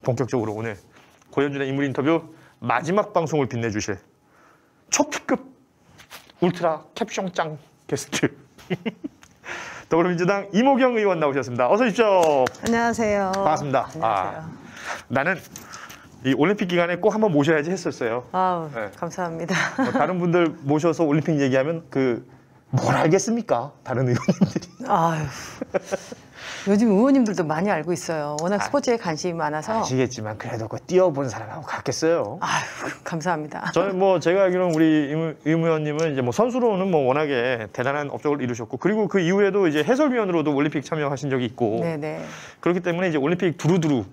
본격적으로 오늘 고현준의 인물 인터뷰 마지막 방송을 빛내주실 초특급 울트라 캡숑짱 게스트 더불어민주당 이모경 의원 나오셨습니다. 어서 오십시오. 안녕하세요. 반갑습니다. 안녕하세요. 나는 이 올림픽 기간에 꼭 한번 모셔야지 했었어요. 아우, 네. 감사합니다. 다른 분들 모셔서 올림픽 얘기하면 뭘 알겠습니까? 다른 의원님들이. 아유, 요즘 의원님들도 많이 알고 있어요. 워낙 스포츠에 관심이 많아서. 아시겠지만 그래도 뛰어본 사람하고 같겠어요. 아유, 감사합니다. 저는 제가 알기로는 우리 임 의원님은 이제 선수로는 워낙에 대단한 업적을 이루셨고, 그리고 그 이후에도 이제 해설위원으로도 올림픽 참여하신 적이 있고, 네네. 그렇기 때문에 이제 올림픽 두루두루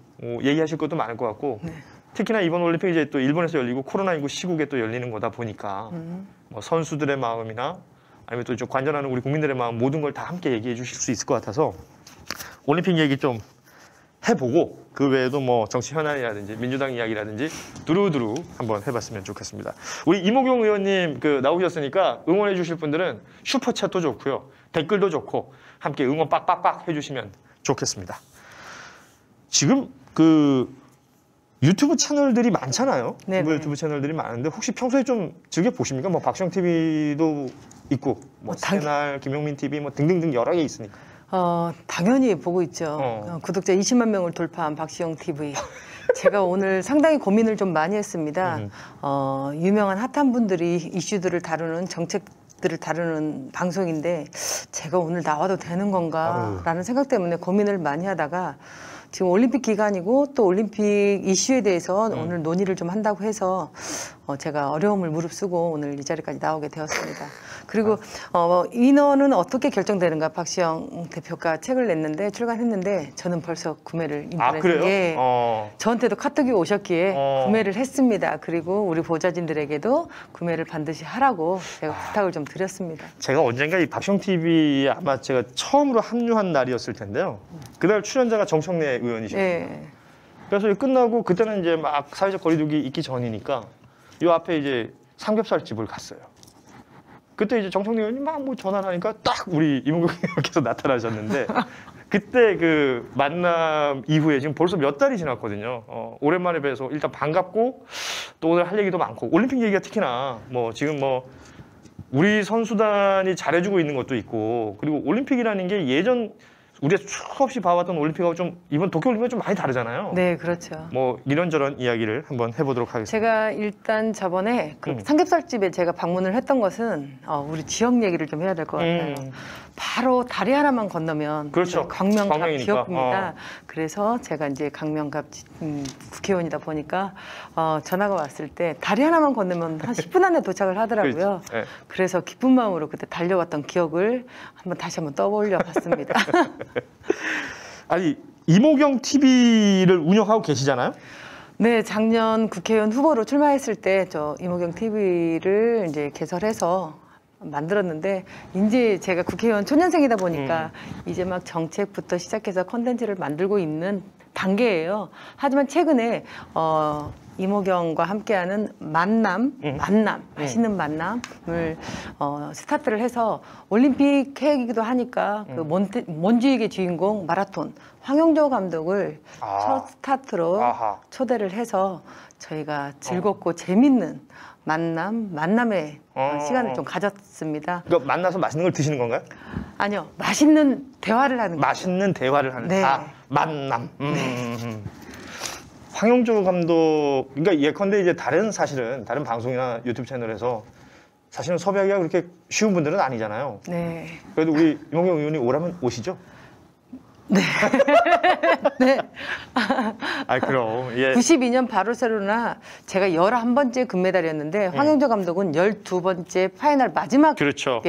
얘기하실 것도 많을 것 같고, 네. 특히나 이번 올림픽 이제 또 일본에서 열리고 코로나19 시국에 또 열리는 거다 보니까 선수들의 마음이나 아니면 또 관전하는 우리 국민들의 마음 모든 걸 다 함께 얘기해 주실 수 있을 것 같아서 올림픽 얘기 좀 해보고, 그 외에도 정치 현안이라든지 민주당 이야기라든지 두루두루 한번 해봤으면 좋겠습니다. 우리 이모경 의원님 나오셨으니까 응원해 주실 분들은 슈퍼챗도 좋고요, 댓글도 좋고 함께 응원 빡빡빡 해주시면 좋겠습니다. 지금 유튜브 채널들이 많잖아요. 유튜브 채널들이 많은데 혹시 평소에 좀 즐겨 보십니까? 박시영 TV도 있고, 새날, 김용민 TV 등등등 여러 개 있으니까. 당연히 보고 있죠. 구독자 20만 명을 돌파한 박시영 TV. 제가 오늘 상당히 고민을 좀 많이 했습니다. 유명한 핫한 분들이 이슈들을 다루는 정책들을 다루는 방송인데 제가 오늘 나와도 되는 건가라는 생각 때문에 고민을 많이 하다가 지금 올림픽 기간이고 또 올림픽 이슈에 대해서 오늘 논의를 좀 한다고 해서 제가 어려움을 무릅쓰고 오늘 이 자리까지 나오게 되었습니다. 그리고 인원은 어떻게 결정되는가, 박시영 대표가 책을 냈는데 출간했는데 저는 벌써 구매를 인터넷에 저한테도 카톡이 오셨기에 구매를 했습니다. 그리고 우리 보좌진들에게도 구매를 반드시 하라고 제가 부탁을 좀 드렸습니다. 제가 언젠가 이 박시영 TV에 아마 제가 처음으로 합류한 날이었을 텐데요. 그날 출연자가 정청래 의원이셨어요. 네. 그래서 끝나고 그때는 이제 막 사회적 거리두기 있기 전이니까 이 앞에 이제 삼겹살 집을 갔어요. 그때 이제 정청래 의원이 막 전화를 하니까 딱 우리 이모경 의원께서 나타나셨는데 그때 만남 이후에 지금 벌써 몇 달이 지났거든요. 오랜만에 뵈서 일단 반갑고 또 오늘 할 얘기도 많고, 올림픽 얘기가 특히나 지금 우리 선수단이 잘해주고 있는 것도 있고, 그리고 올림픽이라는 게 예전 우리가 수없이 봐왔던 올림픽하고 좀 이번 도쿄올림픽은 좀 많이 다르잖아요. 네, 그렇죠. 이런저런 이야기를 한번 해보도록 하겠습니다. 제가 일단 저번에 삼겹살집에 제가 방문을 했던 것은 우리 지역 얘기를 좀 해야 될 것 같아요. 바로 다리 하나만 건너면 그렇죠. 광명갑 지역구입니다. 그래서 제가 이제 광명갑 국회의원이다 보니까 전화가 왔을 때 다리 하나만 건너면 한 10분 안에 도착을 하더라고요. 네. 그래서 기쁜 마음으로 그때 달려왔던 기억을 다시 한번 떠올려 봤습니다. 아니, 이모경 TV를 운영하고 계시잖아요? 네, 작년 국회의원 후보로 출마했을 때 저 이모경 TV를 이제 개설해서 만들었는데, 이제 제가 국회의원 초년생이다 보니까 이제 막 정책부터 시작해서 콘텐츠를 만들고 있는 단계예요. 하지만 최근에 이모경과 함께하는 만남, 맛있는 만남을 스타트를 해서 올림픽 계획이기도 하니까 몬주익의 주인공 마라톤 황영조 감독을 첫 스타트로 초대를 해서 저희가 즐겁고 재밌는 만남의 시간을 좀 가졌습니다. 그러니까 만나서 맛있는 걸 드시는 건가요? 아니요, 맛있는 대화를 하는 거죠. 맛있는 대화를 하는. 네. 만남. 황영조 감독, 그러니까 예컨대 이제 사실은 다른 방송이나 유튜브 채널에서 사실은 섭외하기가 그렇게 쉬운 분들은 아니잖아요. 네. 그래도 우리 이모경 의원이 오라면 오시죠? 네. 네. 그럼. 예. 92년 바르셀로나 제가 11번째 금메달이었는데 황영조 감독은 12번째 파이널 마지막 그렇죠.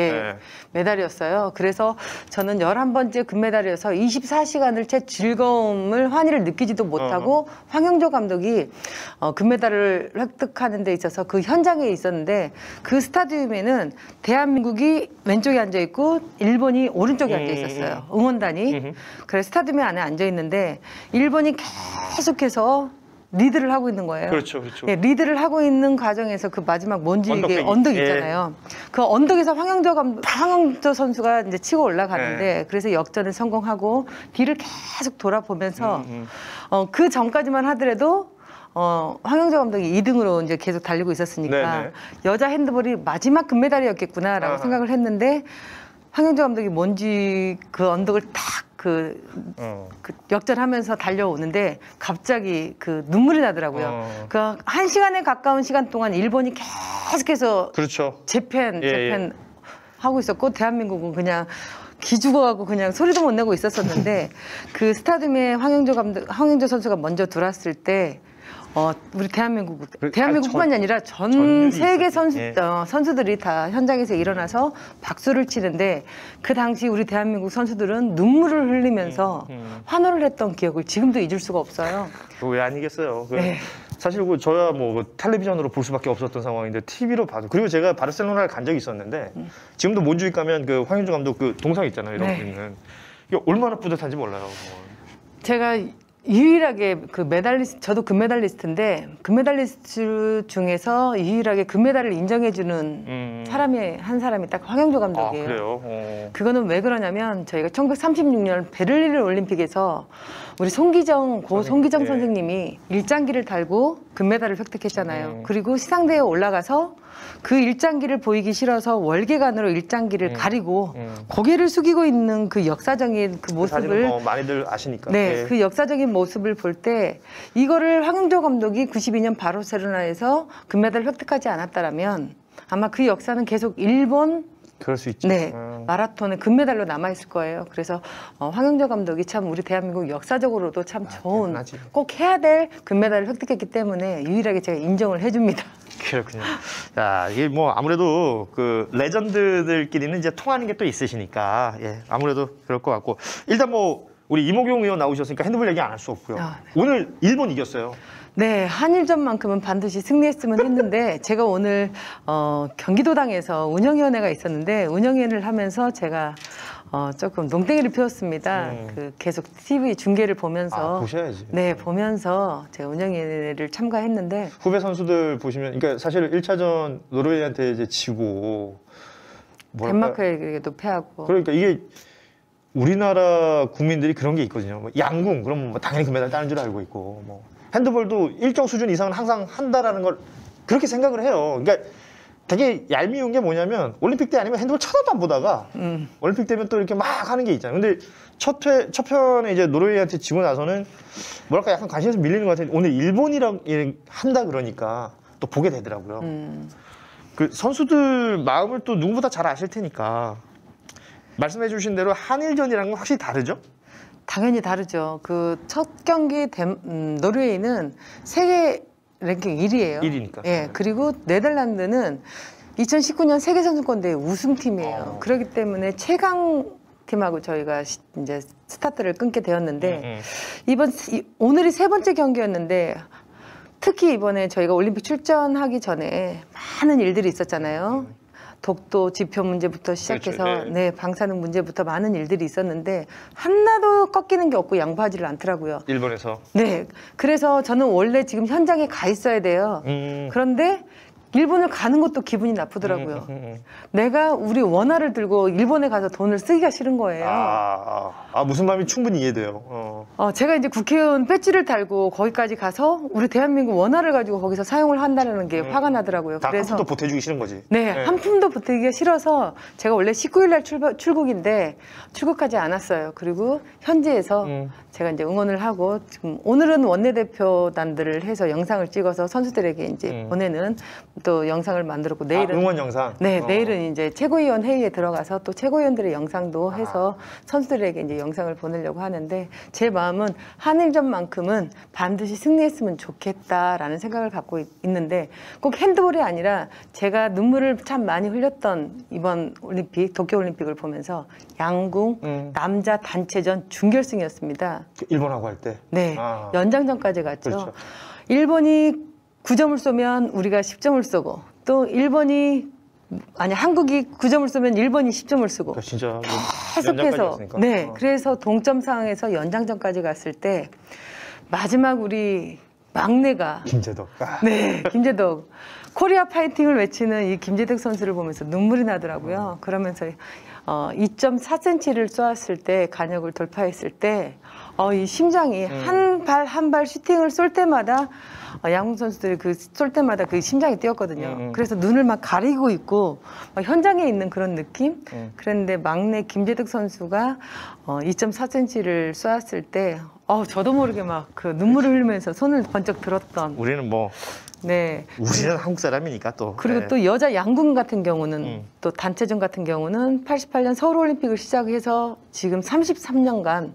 메달이었어요. 그래서 저는 11번째 금메달이어서 24시간을 채 즐거움을, 환희를 느끼지도 못하고 황영조 감독이 금메달을 획득하는 데 있어서 그 현장에 있었는데, 그 스타디움에는 대한민국이 왼쪽에 앉아있고 일본이 오른쪽에 앉아있었어요. 응원단이. 그래서 스타디움 안에 앉아있는데 일본이 계속해서 리드를 하고 있는 거예요. 그렇죠, 그렇죠. 예, 리드를 하고 있는 과정에서 그 마지막 먼지 이게 언덕배기. 언덕 예. 있잖아요. 그 언덕에서 황영조 선수가 이제 치고 올라가는데 그래서 역전을 성공하고 뒤를 계속 돌아보면서 그 전까지만 하더라도 황영조 감독이 2등으로 이제 계속 달리고 있었으니까 네네. 여자 핸드볼이 마지막 금메달이었겠구나라고 아하. 생각을 했는데 황영조 감독이 먼지 그 언덕을 탁 그 역전하면서 달려오는데 갑자기 그 눈물이 나더라고요. 그 1시간에 가까운 시간 동안 일본이 계속해서 그렇죠. 재팬 예. 하고 있었고 대한민국은 그냥 기죽어가고 그냥 소리도 못 내고 있었었는데 그 스타디움에 황영조 선수가 먼저 들어왔을 때 우리 대한민국뿐만이 아니라 전 세계 선수들이 다 현장에서 일어나서 박수를 치는데 그 당시 우리 대한민국 선수들은 눈물을 흘리면서 환호를 했던 기억을 지금도 잊을 수가 없어요. 왜 아니겠어요. 네. 사실 저야 뭐 텔레비전으로 볼 수밖에 없었던 상황인데 TV로 봐도 그리고 제가 바르셀로나를 간 적이 있었는데 지금도 몬주익 가면 그 황영조 감독 그 동상 있잖아요. 이러고 있는 이게 얼마나 뿌듯한지 몰라요. 제가 유일하게 그 메달리스트, 저도 금메달리스트인데 금메달리스트 중에서 유일하게 금메달을 인정해주는 사람이 한 사람이 딱 황영조 감독이에요. 아, 그래요? 그거는 왜 그러냐면 저희가 1936년 베를린 올림픽에서 우리 송기정 선생님이 일장기를 달고 금메달을 획득했잖아요. 그리고 시상대에 올라가서 그 일장기를 보이기 싫어서 월계관으로 일장기를 가리고 고개를 숙이고 있는 그 역사적인 그 모습을 뭐 많이들 아시니까. 네, 그 역사적인 모습을 볼 때 이거를 황영조 감독이 92년 바르셀로나에서 금메달을 획득하지 않았다라면 아마 그 역사는 계속 일본 그럴 수 있죠. 네, 마라톤의 금메달로 남아있을 거예요. 그래서 황영조 감독이 참 우리 대한민국 역사적으로도 참 좋은 대단하지. 꼭 해야 될 금메달을 획득했기 때문에 유일하게 제가 인정을 해줍니다. 그렇군요. 자, 이게 뭐 아무래도 그 레전드들끼리는 이제 통하는 게 또 있으시니까 아무래도 그럴 것 같고 일단 뭐 우리 이모경 의원 나오셨으니까 핸드볼 얘기 안 할 수 없고요. 네. 오늘 일본 이겼어요. 네, 한일전만큼은 반드시 승리했으면 했는데 제가 오늘 경기도당에서 운영위원회가 있었는데 운영위원회를 하면서 제가 조금 농땡이를 피웠습니다. 그 계속 TV 중계를 보면서 보셔야지. 네, 보면서 제가 운영위원회를 참가했는데 후배 선수들 보시면 그러니까 사실 1차전 노르웨이한테 이제 지고 덴마크에게도 패하고 그러니까 이게 우리나라 국민들이 그런 게 있거든요. 뭐 양궁 그럼 뭐 당연히 금메달 따는 줄 알고 있고 뭐 핸드볼도 일정 수준 이상은 항상 한다라는 걸 그렇게 생각을 해요. 그러니까 되게 얄미운 게 뭐냐면 올림픽 때 아니면 핸드볼 쳐다도 안 보다가 올림픽 되면 또 이렇게 막 하는 게 있잖아요. 근데 첫 편에 이제 노르웨이한테 지고 나서는 뭐랄까 약간 관심에서 밀리는 것 같아요. 오늘 일본이랑 한다 그러니까 또 보게 되더라고요. 그 선수들 마음을 또 누구보다 잘 아실 테니까 말씀해 주신 대로 한일전이랑은 확실히 다르죠? 당연히 다르죠. 그 첫 경기 노르웨이는 세계 랭킹 1위예요. 1위니까. 예, 그리고 네덜란드는 2019년 세계 선수권대회 우승팀이에요. 그렇기 때문에 최강 팀하고 저희가 이제 스타트를 끊게 되었는데 오늘이 세 번째 경기였는데 특히 이번에 저희가 올림픽 출전하기 전에 많은 일들이 있었잖아요. 독도 지표 문제부터 시작해서 그렇죠. 네, 방사능 문제부터 많은 일들이 있었는데 하나도 꺾이는 게 없고 양보하지를 않더라고요. 일본에서. 네, 그래서 저는 원래 지금 현장에 가 있어야 돼요. 그런데 일본을 가는 것도 기분이 나쁘더라고요. 내가 우리 원화를 들고 일본에 가서 돈을 쓰기가 싫은 거예요. 무슨 마음이 충분히 이해돼요. 제가 이제 국회의원 배지를 달고 거기까지 가서 우리 대한민국 원화를 가지고 거기서 사용을 한다는 게 화가 나더라고요. 그래서 한 푼도 보태주기 싫은 거지. 네, 한 푼도 보태기가 싫어서 제가 원래 19일 날 출국인데 출국하지 않았어요. 그리고 현지에서 제가 이제 응원을 하고 지금 오늘은 원내대표단들을 해서 영상을 찍어서 선수들에게 이제 보내는 또 영상을 만들었고 내일은 응원 영상. 네, 내일은 이제 최고위원 회의에 들어가서 또 최고위원들의 영상도 해서 선수들에게 이제 영상을 보내려고 하는데 제 마음은 한일전만큼은 반드시 승리했으면 좋겠다라는 생각을 갖고 있는데 꼭 핸드볼이 아니라 제가 눈물을 참 많이 흘렸던 이번 올림픽 도쿄올림픽을 보면서 양궁 남자 단체전 준결승이었습니다. 일본하고 할 때. 네, 연장전까지 갔죠. 그렇죠. 일본이 9점을 쏘면 우리가 10점을 쏘고 또 한국이 9점을 쏘면 일본이 10점을 쓰고 진짜 계속해서 네, 그래서 동점 상황에서 연장전까지 갔을 때 마지막 우리 막내가 김재덕. 아. 네, 김재덕 코리아 파이팅을 외치는 이 김재덕 선수를 보면서 눈물이 나더라고요. 그러면서 2.4cm를 쏘았을 때 간역을 돌파했을 때 이 심장이 한 발 한 발 슈팅을 쏠 때마다 양궁 선수들이 그 쏠 때마다 그 심장이 뛰었거든요. 그래서 눈을 막 가리고 있고 막 현장에 있는 그런 느낌. 그런데 막내 김재덕 선수가 2.4cm를 쏘았을 때 저도 모르게 막 그 눈물을 흘리면서 손을 번쩍 들었던. 우리는 뭐 네. 우리는 한국 사람이니까 또. 그리고 네. 또 여자 양궁 같은 경우는 또 단체전 같은 경우는 88년 서울올림픽을 시작해서 지금 33년간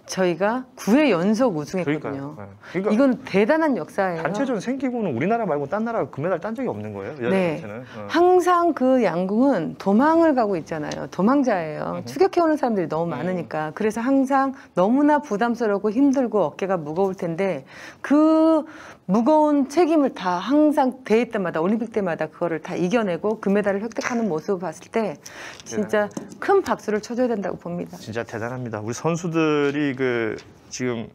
저희가 9회 연속 우승했거든요. 그러니까 이건 대단한 역사예요. 단체전 생기고는 우리나라 말고 딴 나라 금메달 딴 적이 없는 거예요. 여자 네. 단체는. 항상 그 양궁은 도망을 가고 있잖아요. 도망자예요. 추격해오는 사람들이 너무 많으니까. 그래서 항상 너무나 부담스럽고 힘들고 어깨가 무거울 텐데 그 무거운 책임을 다 항상 대회 때마다 올림픽 때마다 그거를 다 이겨내고 금메달을 획득하는 모습을 봤을 때 진짜 큰 박수를 쳐줘야 된다고 봅니다. 진짜 대단합니다. 우리 선수들이 그 지금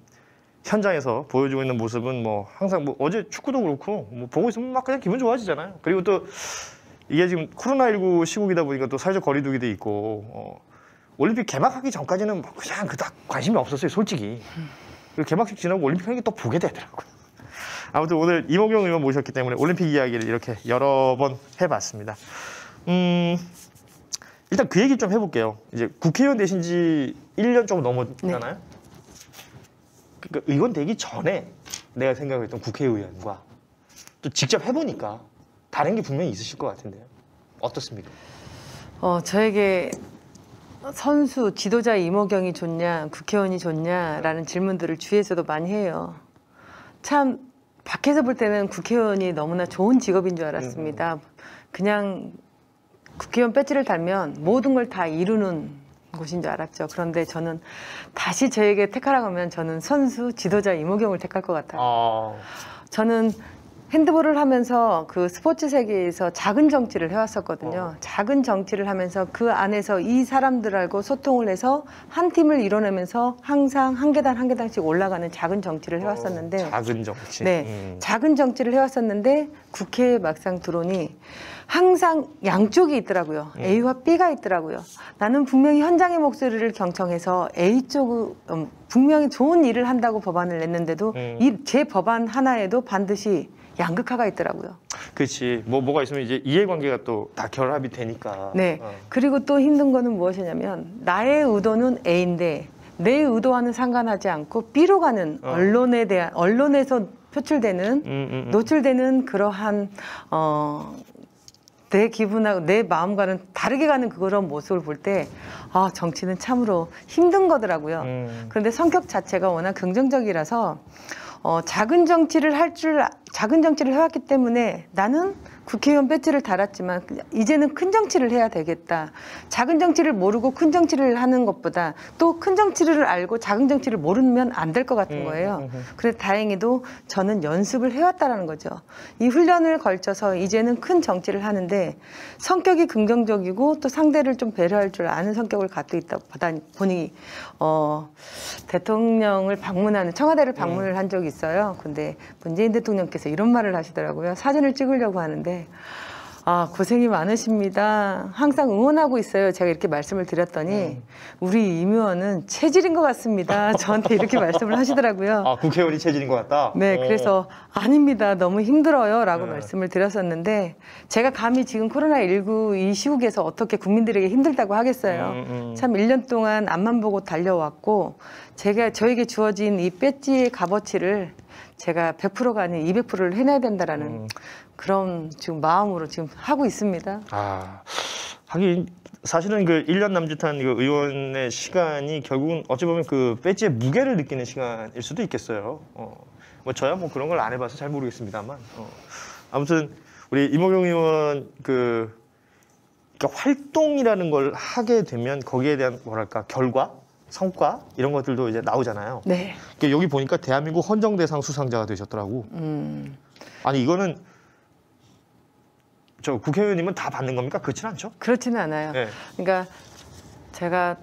현장에서 보여주고 있는 모습은 뭐 항상 뭐 어제 축구도 그렇고 뭐 보고 있으면 막 그냥 기분 좋아지잖아요. 그리고 또 이게 지금 코로나19 시국이다 보니까 또 사회적 거리두기도 있고 올림픽 개막하기 전까지는 뭐 그냥 그닥 관심이 없었어요, 솔직히. 그리고 개막식 지나고 올림픽 하는 게 또 보게 되더라고요. 아무튼 오늘 이모경 의원 모셨기 때문에 올림픽 이야기를 이렇게 여러 번 해봤습니다. 일단 그 얘기 좀 해볼게요. 이제 국회의원 되신 지 1년 조금 넘었잖아요. 네. 그러니까 의원 되기 전에 내가 생각했던 국회의원과 또 직접 해보니까 다른 게 분명히 있으실 것 같은데요. 어떻습니까? 저에게 선수, 지도자 이모경이 좋냐, 국회의원이 좋냐라는 질문들을 주위에서도 많이 해요. 참 밖에서 볼 때는 국회의원이 너무나 좋은 직업인 줄 알았습니다. 그냥 국회의원 배지를 달면 모든 걸 다 이루는 곳인 줄 알았죠. 그런데 저는 다시 저에게 택하라고 하면 저는 선수, 지도자 이모경을 택할 것 같아요. 저는 핸드볼을 하면서 그 스포츠 세계에서 작은 정치를 해왔었거든요. 작은 정치를 하면서 그 안에서 이 사람들하고 소통을 해서 한 팀을 이뤄내면서 항상 한 계단 한 계단씩 올라가는 작은 정치를 해왔었는데 작은 정치. 네, 작은 정치를 해왔었는데 국회에 막상 들어오니 항상 양쪽이 있더라고요. A와 B가 있더라고요. 나는 분명히 현장의 목소리를 경청해서 A 쪽 분명히 좋은 일을 한다고 법안을 냈는데도 제 법안 하나에도 반드시 양극화가 있더라고요. 그렇지. 뭐가 있으면 이제 이해관계가 또 다 결합이 되니까. 네. 그리고 또 힘든 거는 무엇이냐면 나의 의도는 A인데 내 의도와는 상관하지 않고 B로 가는 언론에서 표출되는 노출되는 그러한 내 기분하고 내 마음과는 다르게 가는 그런 모습을 볼 때 정치는 참으로 힘든 거더라고요. 그런데 성격 자체가 워낙 긍정적이라서 작은 정치를 해왔기 때문에 나는 국회의원 배지를 달았지만 이제는 큰 정치를 해야 되겠다. 작은 정치를 모르고 큰 정치를 하는 것보다 또 큰 정치를 알고 작은 정치를 모르면 안 될 것 같은 거예요. 그래서 다행히도 저는 연습을 해왔다라는 거죠. 이 훈련을 걸쳐서 이제는 큰 정치를 하는데 성격이 긍정적이고 또 상대를 좀 배려할 줄 아는 성격을 갖고 있다 보니 대통령을 방문하는 청와대를 방문을 한 적이 있어요. 근데 문재인 대통령께서 이런 말을 하시더라고요. 사진을 찍으려고 하는데 고생이 많으십니다. 항상 응원하고 있어요. 제가 이렇게 말씀을 드렸더니 우리 임 의원은 체질인 것 같습니다. 저한테 이렇게 말씀을 하시더라고요. 국회의원이 체질인 것 같다? 네, 그래서 아닙니다. 너무 힘들어요. 라고 말씀을 드렸었는데 제가 감히 지금 코로나19 이 시국에서 어떻게 국민들에게 힘들다고 하겠어요. 참 1년 동안 앞만 보고 달려왔고 저에게 주어진 이 배지의 값어치를 제가 100%가 아닌 200%를 해내야 된다라는 그런 지금 마음으로 지금 하고 있습니다. 하긴 사실은 그 1년 남짓한 그 의원의 시간이 결국은 어찌 보면 그 배지의 무게를 느끼는 시간일 수도 있겠어요. 뭐 저야 뭐 그런 걸 안 해봐서 잘 모르겠습니다만 아무튼 우리 이모경 의원 그러니까 활동이라는 걸 하게 되면 거기에 대한 뭐랄까 결과, 성과 이런 것들도 이제 나오잖아요. 네. 그러니까 여기 보니까 대한민국 헌정대상 수상자가 되셨더라고. 아니 이거는 저 국회의원님은 다 받는 겁니까? 그렇진 않죠? 그렇지는 않아요. 네. 그러니까 제가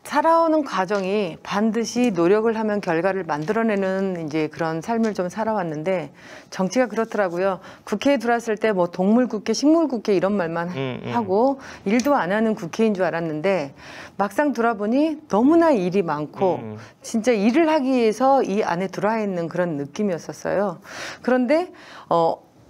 살아오는 과정이 반드시 노력을 하면 결과를 만들어내는 이제 그런 삶을 좀 살아왔는데 정치가 그렇더라고요. 국회에 들어왔을 때 뭐 동물국회, 식물국회 이런 말만 하고 일도 안 하는 국회인 줄 알았는데 막상 돌아보니 너무나 일이 많고 진짜 일을 하기 위해서 이 안에 들어와 있는 그런 느낌이었었어요. 그런데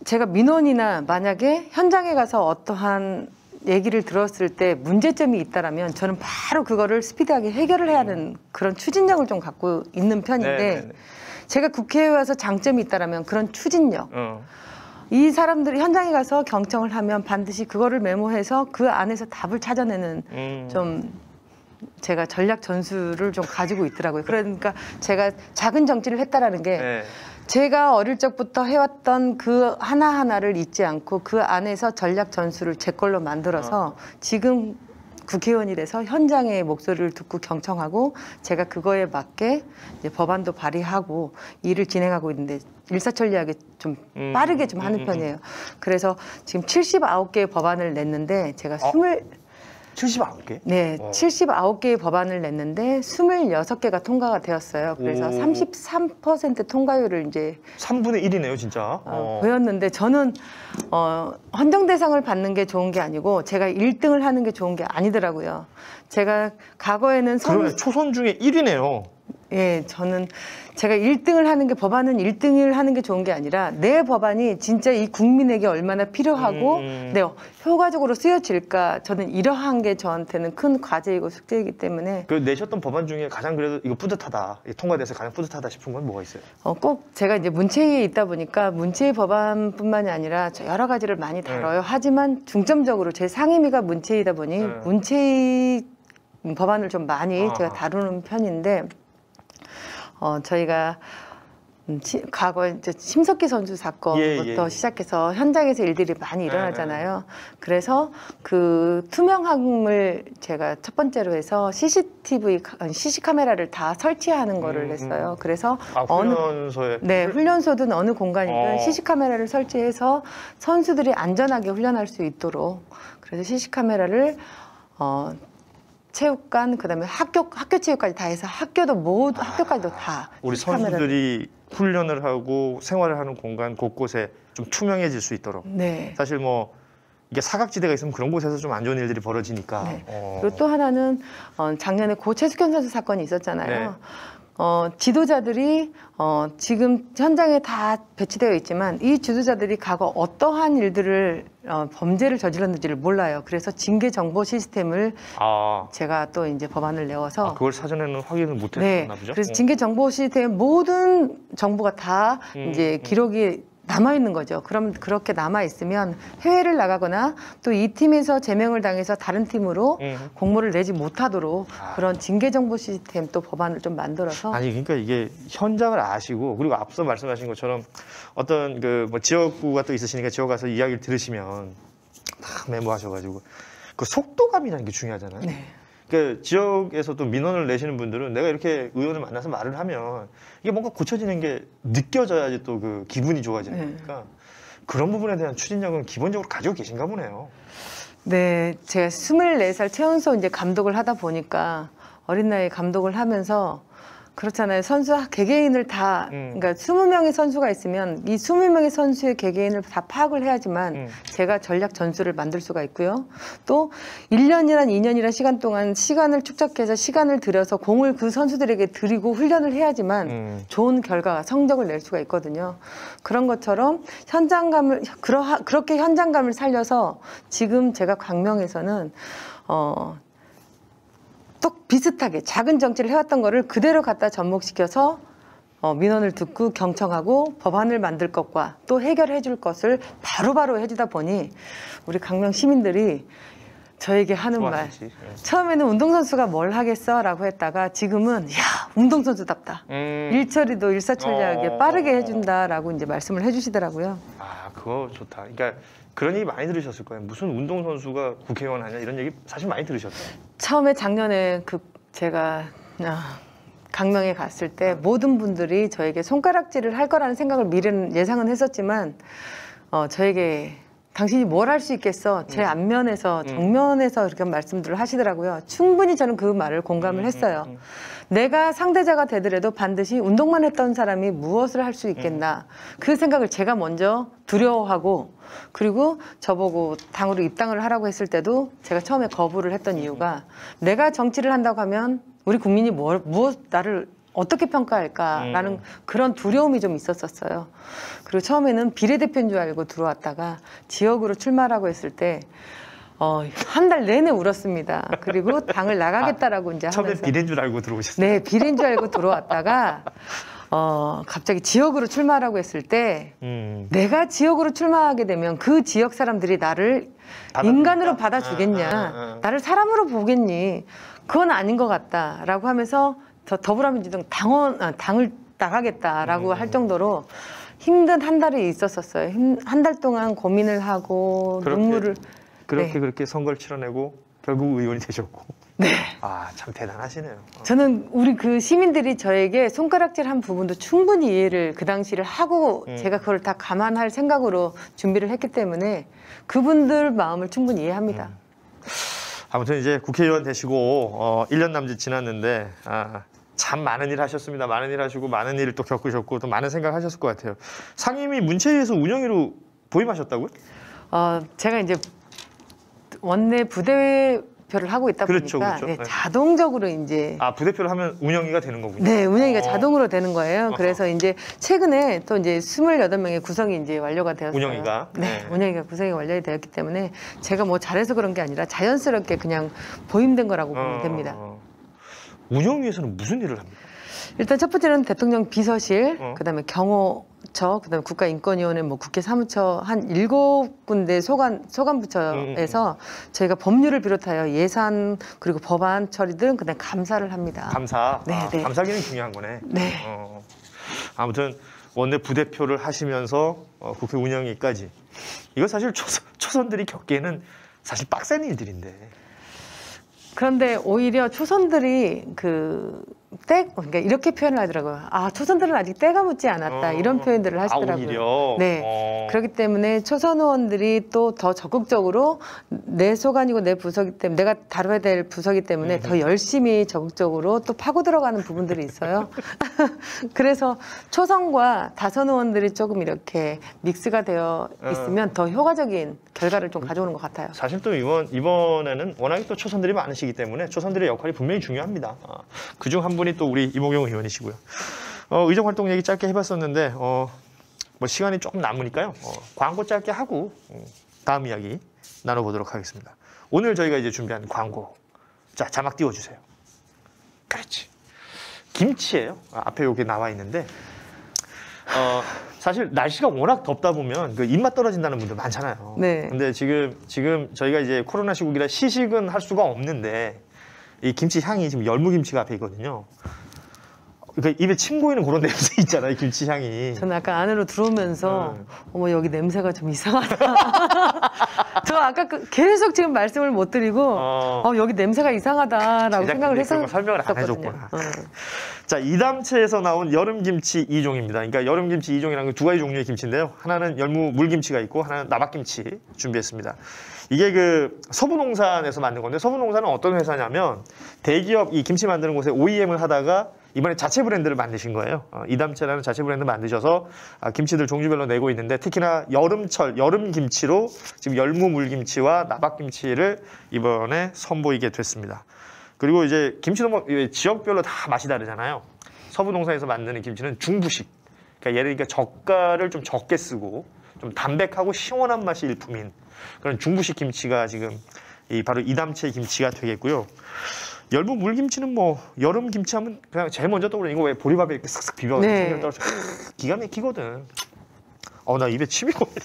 제가 민원이나 만약에 현장에 가서 어떠한 얘기를 들었을 때 문제점이 있다라면 저는 바로 그거를 스피디하게 해결을 해야 하는 그런 추진력을 좀 갖고 있는 편인데 네네네. 제가 국회에 와서 장점이 있다라면 그런 추진력. 이 사람들이 현장에 가서 경청을 하면 반드시 그거를 메모해서 그 안에서 답을 찾아내는 좀 제가 전략 전술을 좀 가지고 있더라고요. 그러니까 제가 작은 정치를 했다라는 게 네. 제가 어릴 적부터 해왔던 그 하나하나를 잊지 않고 그 안에서 전략 전술을 제 걸로 만들어서 지금 국회의원이 돼서 현장의 목소리를 듣고 경청하고 제가 그거에 맞게 이제 법안도 발의하고 일을 진행하고 있는데 일사천리하게 좀 빠르게 좀 하는 편이에요. 그래서 지금 79개의 법안을 냈는데 제가 79개? 네, 79개의 법안을 냈는데 26개가 통과가 되었어요. 그래서 33% 통과율을 이제 3분의 1이네요, 진짜. 보였는데 저는 헌정 대상을 받는 게 좋은 게 아니고 제가 1등을 하는 게 좋은 게 아니더라고요. 제가 과거에는 그러네, 초선 중에 1위네요. 예, 저는 제가 1등을 하는 게 법안은 1등을 하는 게 좋은 게 아니라 내 법안이 진짜 이 국민에게 얼마나 필요하고 네, 효과적으로 쓰여질까 저는 이러한 게 저한테는 큰 과제이고 숙제이기 때문에 그 내셨던 법안 중에 가장 그래도 이거 뿌듯하다, 통과돼서 가장 뿌듯하다 싶은 건 뭐가 있어요? 꼭 제가 이제 문체위에 있다 보니까 문체위 법안뿐만이 아니라 저 여러 가지를 많이 다뤄요. 하지만 중점적으로 제 상임위가 문체위다 보니 문체위 법안을 좀 많이 제가 다루는 편인데 저희가 과거 이제 심석기 선수 사건부터 시작해서 현장에서 일들이 많이 일어나잖아요. 그래서 그 투명함을 제가 첫 번째로 해서 CCTV, CC 카메라를 다 설치하는 거를 했어요. 그래서 훈련소에 네, 훈련소든 어느 공간이든 CC 카메라를 설치해서 선수들이 안전하게 훈련할 수 있도록 그래서 CC 카메라를 체육관 그다음에 학교 체육까지 다 해서 학교도 모두 학교까지도 다 우리 선수들이 훈련을 하고 생활을 하는 공간 곳곳에 좀 투명해질 수 있도록. 네. 사실 뭐 이게 사각지대가 있으면 그런 곳에서 좀 안 좋은 일들이 벌어지니까. 네. 그리고 또 하나는 작년에 고 최숙현 선수 사건이 있었잖아요. 네. 지도자들이 지금 현장에 다 배치되어 있지만 이 지도자들이 과거 어떠한 일들을 범죄를 저질렀는지를 몰라요. 그래서 징계 정보 시스템을 제가 또 이제 법안을 내어서 그걸 사전에는 확인을 못했나 네, 보죠. 그래서 징계 정보 시스템 모든 정보가 다 이제 기록이 남아 있는 거죠. 그럼 그렇게 남아 있으면 해외를 나가거나 또 이 팀에서 제명을 당해서 다른 팀으로 공모를 내지 못하도록 그런 징계 정보 시스템 또 법안을 좀 만들어서 아니 그러니까 이게 현장을 아시고 그리고 앞서 말씀하신 것처럼 어떤 그 뭐 지역구가 또 있으시니까 지역 가서 이야기를 들으시면 다 메모하셔가지고 그 속도감이라는 게 중요하잖아요. 네. 그 지역에서도 민원을 내시는 분들은 내가 이렇게 의원을 만나서 말을 하면 이게 뭔가 고쳐지는 게 느껴져야지 또 그 기분이 좋아지는 거니까 그런 부분에 대한 추진력은 기본적으로 가지고 계신가 보네요. 네, 제가 24살 최연소 이제 감독을 하다 보니까 어린 나이에 감독을 하면서 그렇잖아요. 선수 개개인을 다 그러니까 20명의 선수가 있으면 이 20명의 선수의 개개인을 다 파악을 해야지만 제가 전략 전술을 만들 수가 있고요. 또 1년이란 2년이란 시간 동안 시간을 축적해서 시간을 들여서 공을 그 선수들에게 드리고 훈련을 해야지만 좋은 결과, 성적을 낼 수가 있거든요. 그런 것처럼 현장감을 그렇게 현장감을 살려서 지금 제가 광명에서는 또 비슷하게 작은 정치를 해왔던 거를 그대로 갖다 접목시켜서 민원을 듣고 경청하고 법안을 만들 것과 또 해결해 줄 것을 바로바로 해주다 보니 우리 강명 시민들이 저에게 하는 말 처음에는 운동선수가 뭘 하겠어 라고 했다가 지금은 야 운동선수답다 일처리도 일사천리하게 빠르게 해준다라고 이제 말씀을 해주시더라고요. 그거 좋다. 그러니까 그런 얘기 많이 들으셨을 거예요. 무슨 운동선수가 국회의원 하냐 이런 얘기 사실 많이 들으셨어요. 처음에 작년에 제가 강명에 갔을 때 모든 분들이 저에게 손가락질을 할 거라는 생각을 미리는 예상은 했었지만 저에게 당신이 뭘 할 수 있겠어? 제 안면에서 정면에서 이렇게 말씀들을 하시더라고요. 충분히 저는 그 말을 공감을 했어요. 내가 상대자가 되더라도 반드시 운동만 했던 사람이 무엇을 할 수 있겠나. 그 생각을 제가 먼저 두려워하고, 그리고 저보고 당으로 입당을 하라고 했을 때도 제가 처음에 거부를 했던 이유가, 내가 정치를 한다고 하면 우리 국민이 무엇 나를 어떻게 평가할까라는 그런 두려움이 좀 있었었어요. 그리고 처음에는 비례대표인 줄 알고 들어왔다가 지역으로 출마라고 했을 때 한 달 내내 울었습니다. 그리고 당을 나가겠다라고 이제 처음에 하면서, 비례인 줄 알고 들어오셨어요. 네, 비례인 줄 알고 들어왔다가 갑자기 지역으로 출마라고 했을 때 내가 지역으로 출마하게 되면 그 지역 사람들이 나를 인간으로 받아주겠냐, 나를 사람으로 보겠니, 그건 아닌 것 같다라고 하면서 더불어민주당 당을 나가겠다라고 할 정도로 힘든 한 달이 있었었어요. 한 달 동안 고민을 하고 눈물을 그렇게 선거를 치러내고 결국 의원이 되셨고. 네. 아, 참 대단하시네요. 저는 우리 그 시민들이 저에게 손가락질한 부분도 충분히 이해를 그 당시를 하고 제가 그걸 다 감안할 생각으로 준비를 했기 때문에 그분들 마음을 충분히 이해합니다. 아무튼 이제 국회의원 되시고 1년 남짓 지났는데 참 많은 일 하셨습니다. 많은 일 하시고 많은 일을 또 겪으셨고 또 많은 생각 하셨을 것 같아요. 상임위 문체위에서 운영위로 보임하셨다고요? 제가 이제 원내 부대표를 하고 있다 그렇죠, 보니까 그렇죠. 네, 자동적으로 이제 부대표를 하면 운영위가 되는 거군요. 네, 운영위가 자동으로 되는 거예요. 그래서 이제 최근에 또 이제 28명의 구성이 이제 완료가 되었어요. 운영위가? 네, 운영위가 구성이 완료가 되었기 때문에 제가 뭐 잘해서 그런 게 아니라 자연스럽게 그냥 보임된 거라고 보면 됩니다. 운영위에서는 무슨 일을 합니까? 일단 첫 번째는 대통령 비서실, 그다음에 경호처, 그다음에 국가인권위원회, 뭐 국회 사무처 한 7군데 소관부처에서 저희가 법률을 비롯하여 예산 그리고 법안 처리 등 그다음에 감사를 합니다. 감사. 네, 네. 감사 기능이 중요한 거네. 네. 아무튼 원내 부대표를 하시면서 국회 운영위까지. 이거 사실 초선들이 겪기에는 사실 빡센 일들인데. 그런데 오히려 초선들이 그러니까 이렇게 표현을 하더라고요. 초선들은 아직 때가 묻지 않았다. 이런 표현들을 하시더라고요. 오히려? 네. 그렇기 때문에 초선 의원들이 또 더 적극적으로 내 소관이고 내 부서기 때문에 내가 다뤄야 될 부서기 때문에 더 열심히 적극적으로 또 파고 들어가는 부분들이 있어요. 그래서 초선과 다선 의원들이 조금 이렇게 믹스가 되어 있으면 더 효과적인 결과를 좀 가져오는 것 같아요. 사실 또 이번에는 워낙에 또 초선들이 많으시기 때문에 초선들의 역할이 분명히 중요합니다. 그중 한 분이 또 우리 이모경 의원이시고요. 의정 활동 얘기 짧게 해봤었는데 뭐 시간이 조금 남으니까요. 광고 짧게 하고 다음 이야기 나눠보도록 하겠습니다. 오늘 저희가 이제 준비한 광고. 자, 자막 띄워주세요. 그렇지. 김치예요. 앞에 여기 나와 있는데 사실 날씨가 워낙 덥다 보면 그 입맛 떨어진다는 분들 많잖아요. 네. 근데 지금 저희가 이제 코로나 시국이라 시식은 할 수가 없는데 이 김치 향이 지금 열무김치가 앞에 있거든요. 그러니까 입에 침 고이는 그런 냄새 있잖아요, 김치 향이. 저는 아까 안으로 들어오면서 어머 여기 냄새가 좀 이상하다. 저 아까 계속 지금 말씀을 못 드리고 여기 냄새가 이상하다라고 생각을 해서 설명을 안 해줬구나. 자, 이담채에서 나온 여름김치 2종입니다. 그러니까 여름김치 2종이라는 건 두 가지 종류의 김치인데요. 하나는 열무 물김치가 있고 하나는 나박김치 준비했습니다. 이게 그 서부농산에서 만든 건데 서부농산은 어떤 회사냐면 대기업 이 김치 만드는 곳에 OEM을 하다가 이번에 자체 브랜드를 만드신 거예요. 이담채라는 자체 브랜드 만드셔서 김치들 종류별로 내고 있는데 특히나 여름철 여름김치로 지금 열무 물김치와 나박김치를 이번에 선보이게 됐습니다. 그리고 이제 김치도 뭐 지역별로 다 맛이 다르잖아요. 서부농산에서 만드는 김치는 중부식. 그러니까 예를 들니까 젓갈을 좀 적게 쓰고 좀 담백하고 시원한 맛이 일품인 그런 중부식 김치가 지금 바로 이담채 김치가 되겠고요. 열무 물김치는 뭐 여름 김치하면 그냥 제일 먼저 떠오르는 이거 왜 보리밥에 이렇게 쓱쓱 비벼가지고 떨어져 기가 막히거든. 나 입에 침이 고이네.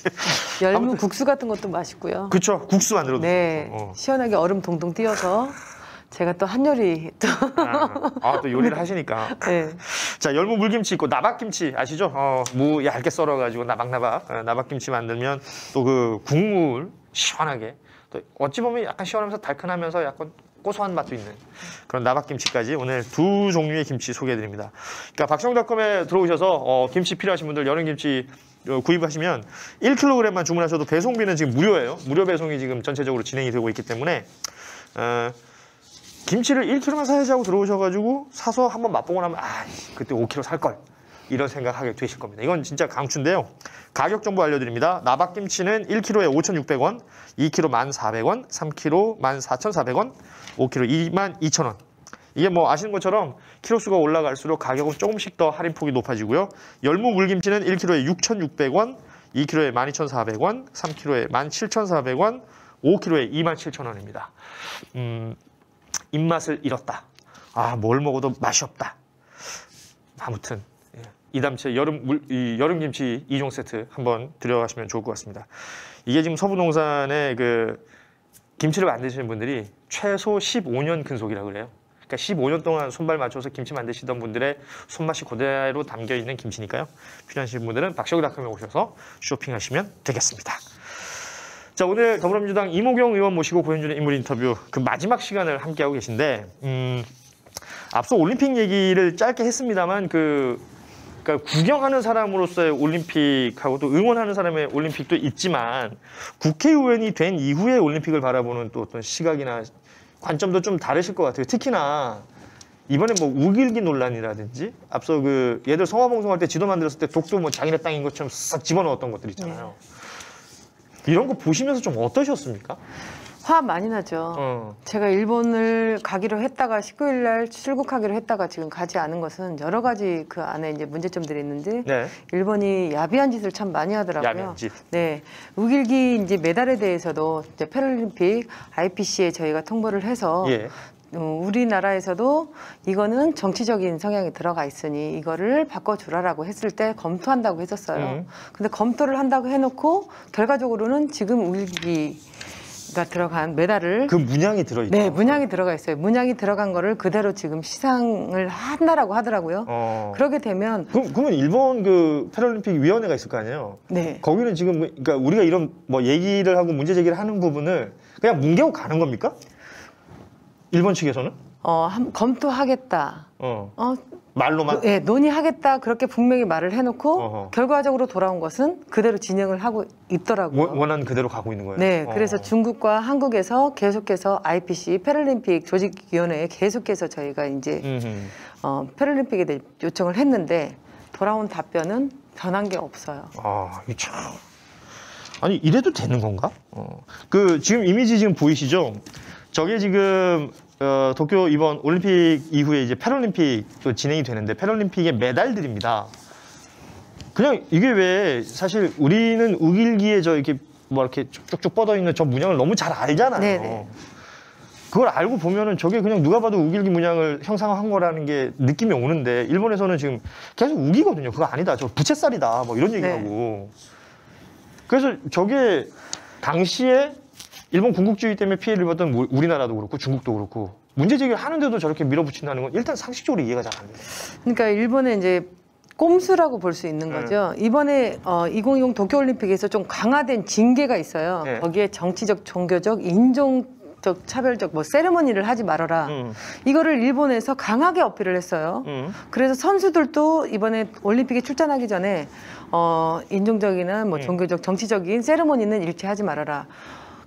열무 국수 같은 것도 맛있고요. 그렇죠. 국수 만들어도 네, 시원하게 얼음 동동 띄워서 제가 또 한요리 또 요리를 하시니까. 네. 자, 열무 물김치 있고 나박김치 아시죠? 무 얇게 썰어가지고 나박김치 만들면 또 그 국물 시원하게 또 어찌 보면 약간 시원하면서 달큰하면서 약간 고소한 맛도 있는 그런 나박김치까지 오늘 두 종류의 김치 소개해드립니다. 그러니까 박시영닷컴에 들어오셔서 김치 필요하신 분들 여름김치 구입하시면 1kg만 주문하셔도 배송비는 지금 무료예요. 무료 배송이 지금 전체적으로 진행이 되고 있기 때문에 김치를 1kg만 사야지 하고 들어오셔가지고 사서 한번 맛보고 나면 그때 5kg 살 걸. 이런 생각하게 되실 겁니다. 이건 진짜 강추인데요. 가격 정보 알려드립니다. 나박김치는 1kg에 5,600원, 2kg 1,400원, 3kg 14,400원, 5kg 22,000원. 이게 뭐 아시는 것처럼 키로수가 올라갈수록 가격은 조금씩 더 할인폭이 높아지고요. 열무 물김치는 1kg에 6,600원, 2kg에 12,400원, 3kg에 17,400원, 5kg에 27,000원입니다. 입맛을 잃었다. 뭘 먹어도 맛이 없다. 아무튼 이담채 여름 김치 2종 세트 한번 들여가시면 좋을 것 같습니다. 이게 지금 서부농산의 그 김치를 만드시는 분들이 최소 15년 근속이라고 그래요. 그러니까 15년 동안 손발 맞춰서 김치 만드시던 분들의 손맛이 그대로 담겨 있는 김치니까요. 필요하신 분들은 박시영닷컴에 오셔서 쇼핑하시면 되겠습니다. 자, 오늘 더불어민주당 이모경 의원 모시고 고현준의 인물 인터뷰 그 마지막 시간을 함께하고 계신데 앞서 올림픽 얘기를 짧게 했습니다만 그러니까 구경하는 사람으로서의 올림픽하고 또 응원하는 사람의 올림픽도 있지만 국회의원이 된 이후의 올림픽을 바라보는 또 어떤 시각이나 관점도 좀 다르실 것 같아요. 특히나 이번에 뭐 우길기 논란이라든지 앞서 그 얘들 성화봉송할 때 지도 만들었을 때 독도 뭐 자기네 땅인 것처럼 싹 집어넣었던 것들 있잖아요. 이런 거 보시면서 좀 어떠셨습니까? 화 많이 나죠. 제가 일본을 가기로 했다가 19일 날 출국하기로 했다가 지금 가지 않은 것은 여러 가지 그 안에 이제 문제점들이 있는데 네. 일본이 야비한 짓을 참 많이 하더라고요. 야비한 짓. 네, 우길기 이제 메달에 대해서도 이제 패럴림픽 IPC에 저희가 통보를 해서 우리나라에서도 이거는 정치적인 성향이 들어가 있으니 이거를 바꿔주라라고 했을 때 검토한다고 했었어요. 근데 검토를 한다고 해놓고 결과적으로는 지금 우길기가 들어간 메달을 그 문양이 들어있죠. 네, 문양이 들어가 있어요. 문양이 들어간 거를 그대로 지금 시상을 한다라고 하더라고요. 그러게 되면 그러면 일본 그 패럴림픽 위원회가 있을 거 아니에요. 네. 거기는 지금 그러니까 우리가 이런 뭐 얘기를 하고 문제 제기를 하는 부분을 그냥 뭉개고 가는 겁니까? 일본 측에서는? 검토하겠다. 말로만? 네, 논의하겠다. 그렇게 분명히 말을 해놓고 결과적으로 돌아온 것은 그대로 진행을 하고 있더라고요. 원하는 그대로 가고 있는 거예요? 네, 그래서 중국과 한국에서 계속해서 IPC 패럴림픽 조직위원회에 계속해서 저희가 이제 패럴림픽에 대해 요청을 했는데 돌아온 답변은 변한 게 없어요. 이게 참. 아니 이래도 되는 건가? 그 지금 이미지 지금 보이시죠? 저게 지금 도쿄 이번 올림픽 이후에 이제 패럴림픽도 진행이 되는데 패럴림픽의 메달들입니다. 그냥 이게 왜 사실 우리는 우길기에 저 이렇게 뭐 이렇게 쭉쭉 뻗어 있는 저 문양을 너무 잘 알잖아요. 네네. 그걸 알고 보면은 저게 그냥 누가 봐도 우길기 문양을 형상화한 거라는 게 느낌이 오는데 일본에서는 지금 계속 우기거든요. 그거 아니다. 저 부채살이다. 뭐 이런 얘기하고. 그래서 저게 당시에 일본 군국주의 때문에 피해를 입었던 우리나라도 그렇고 중국도 그렇고 문제 제기를 하는데도 저렇게 밀어붙인다는 건 일단 상식적으로 이해가 잘 안 돼요. 그러니까 일본의 이제 꼼수라고 볼 수 있는 거죠. 이번에 2020 도쿄올림픽에서 좀 강화된 징계가 있어요. 거기에 정치적, 종교적, 인종적, 차별적 뭐 세레머니를 하지 말아라. 이거를 일본에서 강하게 어필을 했어요. 그래서 선수들도 이번에 올림픽에 출전하기 전에 인종적이나 뭐 종교적, 정치적인 세레머니는 일치하지 말아라.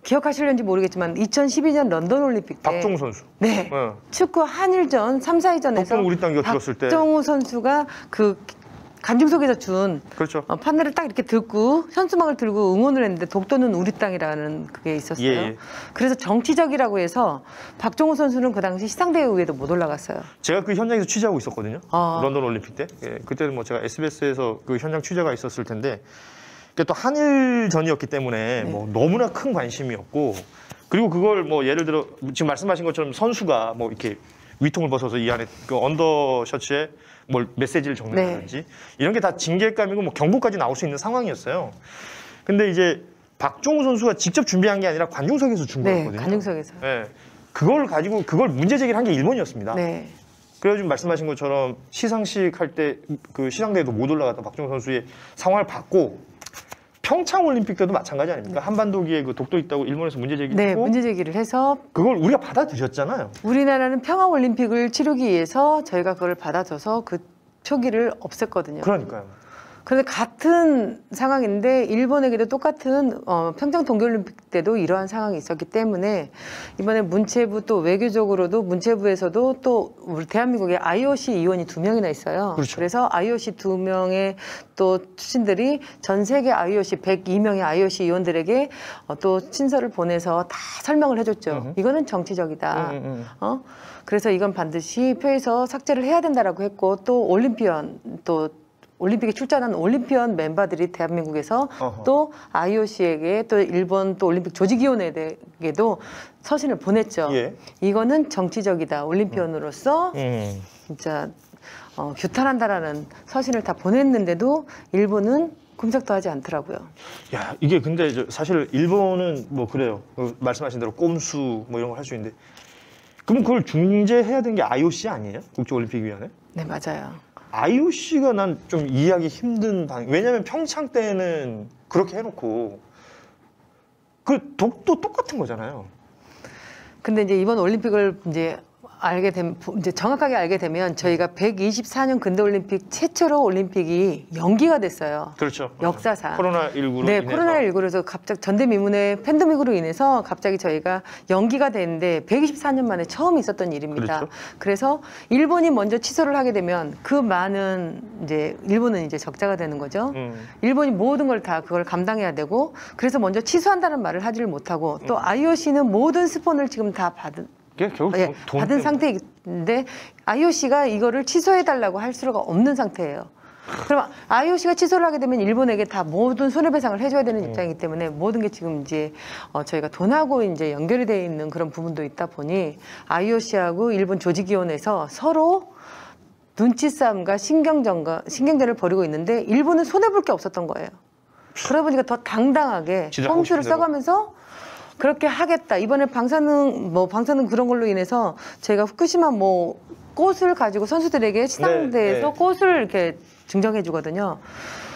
기억하실는지 모르겠지만 2012년 런던 올림픽 때 박종우 선수. 네. 축구 한일전 3, 4위전에서 덕분 우리 땅 곁들었을 때 박종우 선수가 그 간중석에서 준 그렇죠. 판넬을 딱 이렇게 들고 현수막을 들고 응원을 했는데 독도는 우리 땅이라는 그게 있었어요. 그래서 정치적이라고 해서 박종우 선수는 그 당시 시상대회에도 못 올라갔어요. 제가 그 현장에서 취재하고 있었거든요. 런던 올림픽 때. 그때는 뭐 제가 SBS에서 그 현장 취재가 있었을 텐데 또 한일전이었기 때문에 뭐 너무나 큰 관심이었고 그리고 그걸 뭐 예를 들어 지금 말씀하신 것처럼 선수가 뭐 이렇게 위통을 벗어서 이 안에 그 언더 셔츠에 뭘 메시지를 적는다든지 이런 게 다 징계감이고 뭐 경고까지 나올 수 있는 상황이었어요. 근데 이제 박종우 선수가 직접 준비한 게 아니라 관중석에서 준 거였거든요. 관중석에서. 그걸 가지고 그걸 문제 제기를 한 게 일본이었습니다. 네. 그래가지고 말씀하신 것처럼 시상식 할 때 그 시상대에도 못 올라갔던 박종우 선수의 상황을 받고 평창 올림픽 때도 마찬가지 아닙니까? 한반도기에 그 독도 있다고 일본에서 문제 제기했고 네, 문제 제기를 해서 그걸 우리가 받아들였잖아요. 우리나라는 평화 올림픽을 치르기 위해서 저희가 그걸 받아줘서 그 표기를 없앴거든요. 그러니까요. 그런데 같은 상황인데 일본에게도 똑같은 평창 동계올림픽 때도 이러한 상황이 있었기 때문에 이번에 문체부 또 외교적으로도 문체부에서도 또 우리 대한민국에 IOC 의원이 2명이나 있어요. 그렇죠. 그래서 IOC 2명의 또 출신들이 전 세계 IOC 102명의 IOC 의원들에게 또 친서를 보내서 다 설명을 해줬죠. 이거는 정치적이다. 그래서 이건 반드시 표에서 삭제를 해야 된다라고 했고 또 올림피언 또 올림픽에 출전한 올림피언 멤버들이 대한민국에서 또 IOC에게 또 일본 또 올림픽 조직위원회에게도 서신을 보냈죠. 예. 이거는 정치적이다. 올림피언으로서 진짜 규탄한다라는 서신을 다 보냈는데도 일본은 끔찍도 하지 않더라고요. 야, 이게 근데 사실 일본은 뭐 그래요. 말씀하신 대로 꼼수 뭐 이런 걸 할 수 있는데 그럼 그걸 중재해야 되는 게 IOC 아니에요? 국제올림픽위원회? 네, 맞아요. IOC가 난 좀 이해하기 힘든 방향. 왜냐면 평창 때는 그렇게 해놓고 그 독도 똑같은 거잖아요. 근데 이제 이번 올림픽을 이제 이제 정확하게 알게 되면 저희가 124년 근대올림픽 최초로 올림픽이 연기가 됐어요. 그렇죠. 역사상. 코로나19로 네, 인해서. 코로나19로서 갑자기 전대미문의 팬데믹으로 인해서 갑자기 저희가 연기가 됐는데 124년 만에 처음 있었던 일입니다. 그렇죠. 그래서 일본이 먼저 취소를 하게 되면 그 많은 이제 일본은 이제 적자가 되는 거죠. 일본이 모든 걸 다 그걸 감당해야 되고 그래서 먼저 취소한다는 말을 하지를 못하고 또 IOC는 모든 스폰을 지금 다 결국 돈 받은 때문에. 상태인데 IOC가 이거를 취소해달라고 할 수가 없는 상태예요. 그럼 IOC가 취소를 하게 되면 일본에게 다 모든 손해배상을 해줘야 되는 입장이기 때문에 모든 게 지금 이제 저희가 돈하고 이제 연결이 되어 있는 그런 부분도 있다 보니 IOC하고 일본 조직위원회에서 서로 눈치 싸움과 신경전을 벌이고 있는데 일본은 손해볼 게 없었던 거예요. 그러다 보니까 더 당당하게 꼼수를 써가면서 그렇게 하겠다. 이번에 방사능 그런 걸로 인해서 저희가 후쿠시마 꽃을 가지고 선수들에게 시상대에서 꽃을 이렇게 증정해 주거든요.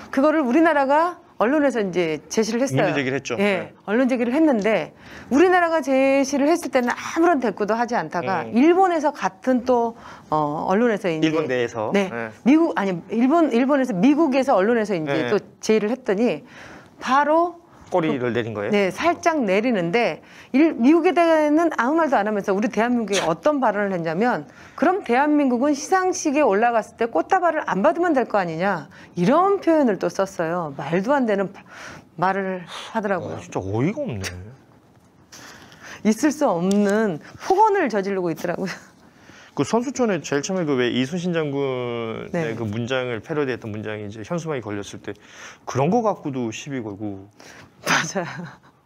그거를 우리나라가 언론에서 이제 제시를 했어요. 문제 제기를 했죠. 예, 네. 언론 제기를 했는데 우리나라가 제시를 했을 때는 아무런 대꾸도 하지 않다가 일본에서 같은 또 언론에서 이제 일본 내에서 네, 일본에서 미국에서 언론에서 이제 또 제의를 했더니 바로 꼬리를 내린 거예요? 네, 살짝 내리는데 미국에 대해서는 아무 말도 안 하면서 우리 대한민국에 어떤 발언을 했냐면 그럼 대한민국은 시상식에 올라갔을 때 꽃다발을 안 받으면 될 거 아니냐 이런 표현을 또 썼어요. 말도 안 되는 말을 하더라고요. 진짜 어이가 없네. 있을 수 없는 폭언을 저지르고 있더라고요. 그 선수촌에 제일 처음에 그 왜 이순신 장군의 네. 그 문장을 패러디했던 문장이 이제 현수막이 걸렸을 때 그런 거 갖고도 시비 걸고. 맞아요.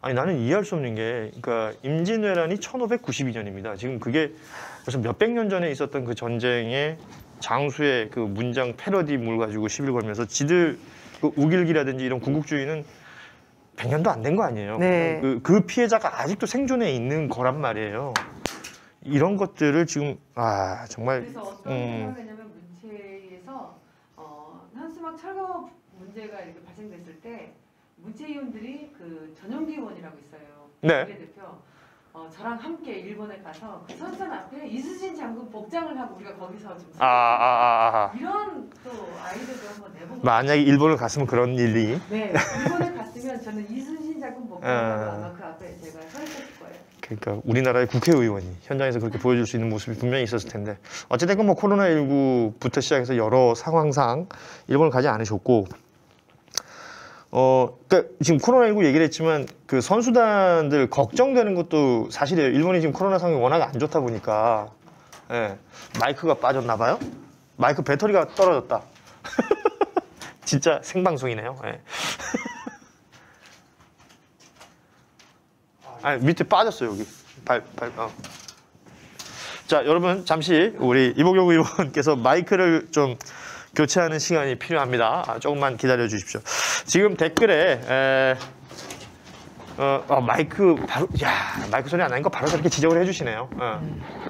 아니 나는 이해할 수 없는 게 그러니까 임진왜란이 1592년입니다. 지금 그게 벌써 몇백 년 전에 있었던 그 전쟁의 장수의 그 문장 패러디물 가지고 시비를 걸면서 지들 그 우길기라든지 이런 군국주의는 100년도 안 된 거 아니에요. 네. 그 피해자가 아직도 생존해 있는 거란 말이에요. 이런 것들을 지금 정말 그래서 어떤 상황이 되냐면 문체에서 현수막 철거 문제가 이렇게 발생됐을 때 문체위원들이 그 전용기 의원이라고 있어요. 네. 비례대표. 저랑 함께 일본에 가서 그 선수단 앞에 이순신 장군 복장을 하고 우리가 거기서 좀 이런 또 아이디어도 한번 내보고 만약에 일본을 갔으면 그런 일이 네, 일본에 갔으면 저는 이순신 장군 복장을 하고 아마 그 앞에 제가 서 있었을 거예요. 그러니까 우리나라의 국회의원이 현장에서 그렇게 보여줄 수 있는 모습이 분명히 있었을 텐데 어쨌든 뭐 코로나19부터 시작해서 여러 상황상 일본을 가지 않으셨고 그러니까 지금 코로나19 얘기를 했지만 그 선수단들 걱정되는 것도 사실이에요. 일본이 지금 코로나 상황이 워낙 안 좋다 보니까 마이크가 빠졌나 봐요. 마이크 배터리가 떨어졌다. 진짜 생방송이네요. 밑에 빠졌어요 여기 자 여러분 잠시 우리 이복용 의원께서 마이크를 좀 교체하는 시간이 필요합니다. 조금만 기다려 주십시오. 지금 댓글에 마이크 바로 마이크 소리 안 나니까 바로 저렇게 지적을 해주시네요.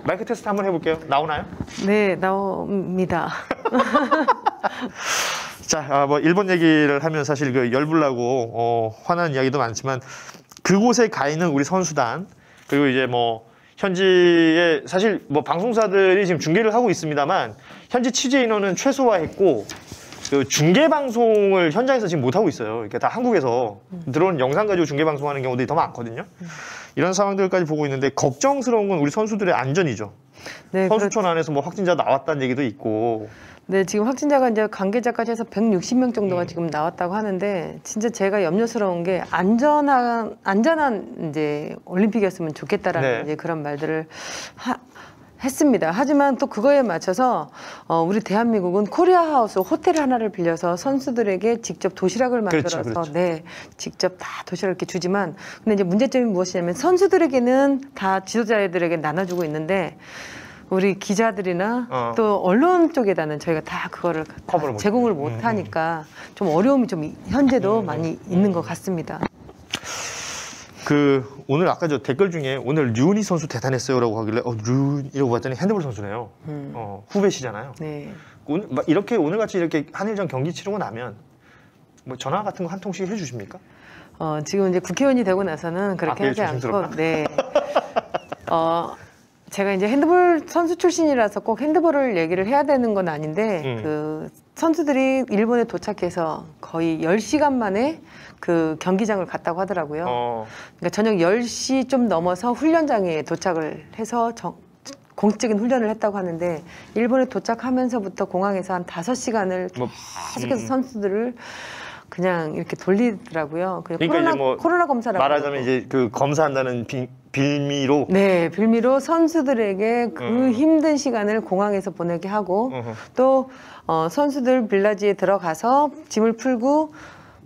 마이크 테스트 한번 해볼게요. 나오나요? 네, 나옵니다. 자, 뭐 일본 얘기를 하면 사실 그 열불나고 화나는 이야기도 많지만 그곳에 가 있는 우리 선수단 그리고 이제 뭐 현지에 사실 뭐 방송사들이 지금 중계를 하고 있습니다만 현지 취재 인원은 최소화했고 그 중계 방송을 현장에서 지금 못 하고 있어요. 이게 다 한국에서 들어온 영상 가지고 중계 방송하는 경우들이 더 많거든요. 이런 상황들까지 보고 있는데 걱정스러운 건 우리 선수들의 안전이죠. 네, 선수촌 안에서 뭐 확진자 나왔다는 얘기도 있고. 네, 지금 확진자가 이제 관계자까지 해서 160명 정도가 지금 나왔다고 하는데 진짜 제가 염려스러운 게 안전한 이제 올림픽이었으면 좋겠다라는 네. 이제 그런 말들을 했습니다. 하지만 또 그거에 맞춰서 우리 대한민국은 코리아 하우스 호텔 하나를 빌려서 선수들에게 직접 도시락을 만들어서 그렇죠. 네, 직접 다 도시락을 이렇게 주지만 근데 이제 문제점이 무엇이냐면 선수들에게는 다 지도자들에게 나눠주고 있는데 우리 기자들이나 또 언론 쪽에다는 저희가 다 그거를 다 제공을 못 하니까 좀 어려움이 좀 현재도 많이 있는 것 같습니다. 그 오늘 아까 저 댓글 중에 오늘 류은희 선수 대단했어요라고 하길래 류은 이러고 봤더니 핸드볼 선수네요. 후배시잖아요. 네. 오늘 막 이렇게 오늘같이 이렇게 한일전 경기 치르고 나면 뭐 전화 같은 거 한 통씩 해주십니까? 지금 이제 국회의원이 되고 나서는 그렇게 하지 않고 네. 제가 이제 핸드볼 선수 출신이라서 꼭 핸드볼을 얘기를 해야 되는 건 아닌데 그 선수들이 일본에 도착해서 거의 10시간 만에 그 경기장을 갔다고 하더라고요. 그러니까 저녁 10시 좀 넘어서 훈련장에 도착을 해서 공식적인 훈련을 했다고 하는데 일본에 도착하면서부터 공항에서 한 5시간을 계속해서 선수들을 그냥 이렇게 돌리더라고요. 그러니까 코로나 검사라고 말하자면 이제 그 검사한다는 빌미로 네, 빌미로 선수들에게 그 힘든 시간을 공항에서 보내게 하고 또 선수들 빌라지에 들어가서 짐을 풀고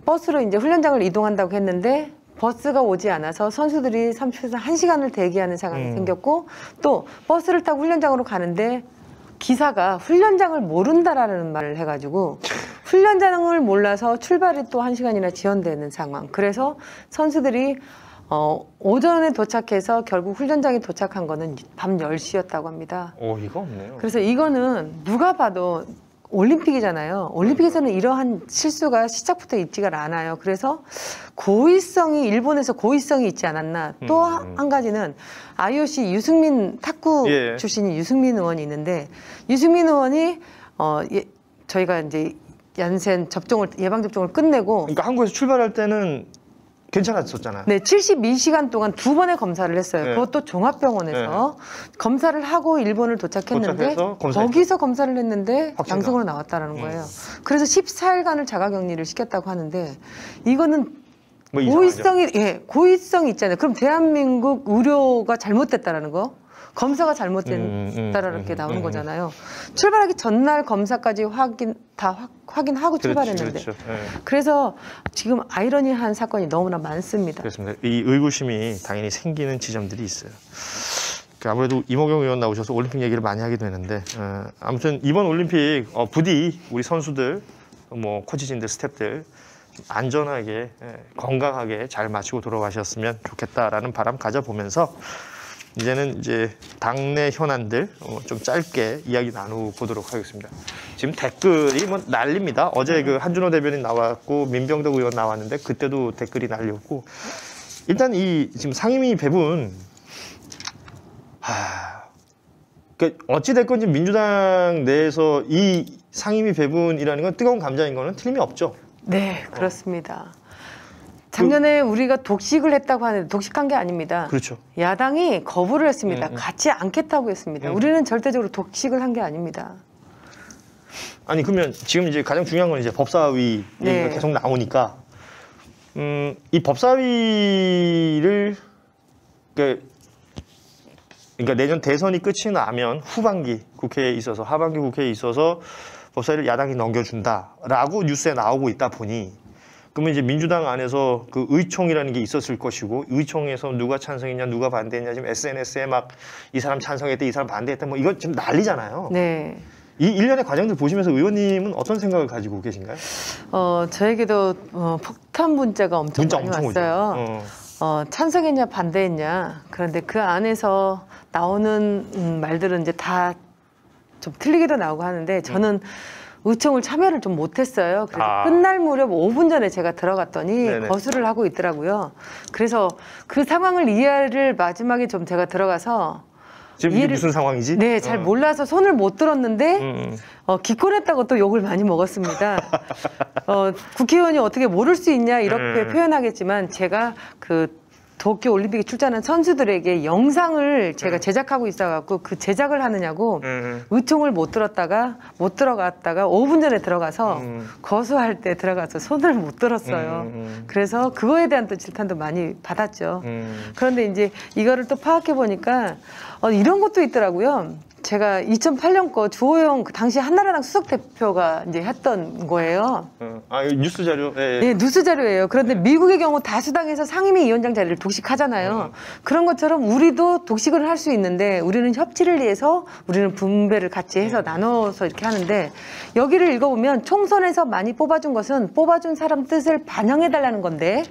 버스로 이제 훈련장을 이동한다고 했는데 버스가 오지 않아서 선수들이 30분에서 1시간을 대기하는 상황이 생겼고 또 버스를 타고 훈련장으로 가는데 기사가 훈련장을 모른다라는 말을 해가지고 훈련장을 몰라서 출발이 또 1시간이나 지연되는 상황. 그래서 선수들이 오전에 도착해서 결국 훈련장에 도착한 거는 밤 10시였다고 합니다. 이거 없네요. 그래서 이거는 누가 봐도 올림픽이잖아요. 올림픽에서는 이러한 실수가 시작부터 있지가 않아요. 그래서 일본에서 고의성이 있지 않았나. 또 한 가지는 IOC 유승민 탁구 출신인 유승민 의원이 있는데 유승민 의원이 저희가 이제 얀센 예방 접종을 끝내고 그러니까 한국에서 출발할 때는 괜찮았었잖아요. 네, 72시간 동안 2번의 검사를 했어요. 네. 그것도 종합병원에서 검사를 하고 일본을 도착했는데 도착해서 거기서 검사를 했는데 확진자. 양성으로 나왔다는 거예요. 그래서 14일간을 자가격리를 시켰다고 하는데 이거는 뭐 고의성이 있잖아요. 그럼 대한민국 의료가 잘못됐다라는 거? 검사가 잘못됐다라는 게 나오는 거잖아요. 출발하기 전날 검사까지 확인하고 출발했는데. 그렇죠. 그래서 지금 아이러니한 사건이 너무나 많습니다. 그렇습니다. 이 의구심이 당연히 생기는 지점들이 있어요. 아무래도 이모경 의원 나오셔서 올림픽 얘기를 많이 하게 되는데 아무튼 이번 올림픽 부디 우리 선수들, 뭐 코치진들, 스태프들 안전하게 건강하게 잘 마치고 돌아가셨으면 좋겠다라는 바람 가져보면서 이제는 이제 당내 현안들 좀 짧게 이야기 나눠보도록 하겠습니다. 지금 댓글이 뭐 난립니다. 어제 그 한준호 대변인 나왔고 민병덕 의원 나왔는데 그때도 댓글이 날렸고 일단 이 지금 상임위 배분 그러니까 어찌 됐건 지금 민주당 내에서 이 상임위 배분이라는 건 뜨거운 감자인 거는 틀림이 없죠. 네, 그렇습니다. 작년에 우리가 독식을 했다고 하는데 독식한 게 아닙니다. 그렇죠. 야당이 거부를 했습니다. 같이 않겠다고 했습니다. 우리는 절대적으로 독식을 한 게 아닙니다. 아니 그러면 지금 이제 가장 중요한 건 이제 법사위 얘기가 계속 나오니까 이 법사위를 그러니까 내년 대선이 끝이 나면 후반기 국회에 있어서 하반기 국회에 있어서 법사위를 야당이 넘겨준다라고 뉴스에 나오고 있다 보니 그러면 이제 민주당 안에서 그 의총이라는 게 있었을 것이고 의총에서 누가 찬성했냐 누가 반대했냐 지금 SNS에 막 이 사람 찬성했대 이 사람 반대했대 뭐 이건 지금 난리잖아요. 네. 이 일련의 과정들 보시면서 의원님은 어떤 생각을 가지고 계신가요? 저에게도 폭탄 문자가 엄청 많이 왔어요. 찬성했냐 반대했냐. 그런데 그 안에서 나오는 말들은 이제 다 좀 틀리게도 나오고 하는데 저는 의총을 참여를 좀 못했어요. 그래서 끝날 무렵 5분 전에 제가 들어갔더니 거수를 하고 있더라고요. 그래서 그 상황을 이해를 마지막에 좀 제가 들어가서 지금 이게 무슨 상황이지? 네, 잘 몰라서 손을 못 들었는데 기권했다고 또 욕을 많이 먹었습니다. 국회의원이 어떻게 모를 수 있냐 이렇게 표현하겠지만 제가 그 도쿄 올림픽에 출전한 선수들에게 영상을 제가 제작하고 있어갖고 그 제작을 하느냐고 의총을 못 들어갔다가 5분 전에 들어가서 거수할 때 들어가서 손을 못 들었어요. 그래서 그거에 대한 또 질타도 많이 받았죠. 그런데 이제 이거를 또 파악해 보니까 이런 것도 있더라고요. 제가 2008년 거 주호영 그 당시 한나라당 수석 대표가 이제 했던 거예요. 이거 뉴스 자료. 예. 네, 뉴스 자료예요. 그런데 미국의 경우 다수당에서 상임위원장 자리를 독식하잖아요. 그런 것처럼 우리도 독식을 할 수 있는데 우리는 협치를 위해서 우리는 분배를 같이 해서 나눠서 이렇게 하는데 여기를 읽어보면 총선에서 많이 뽑아준 것은 뽑아준 사람 뜻을 반영해달라는 건데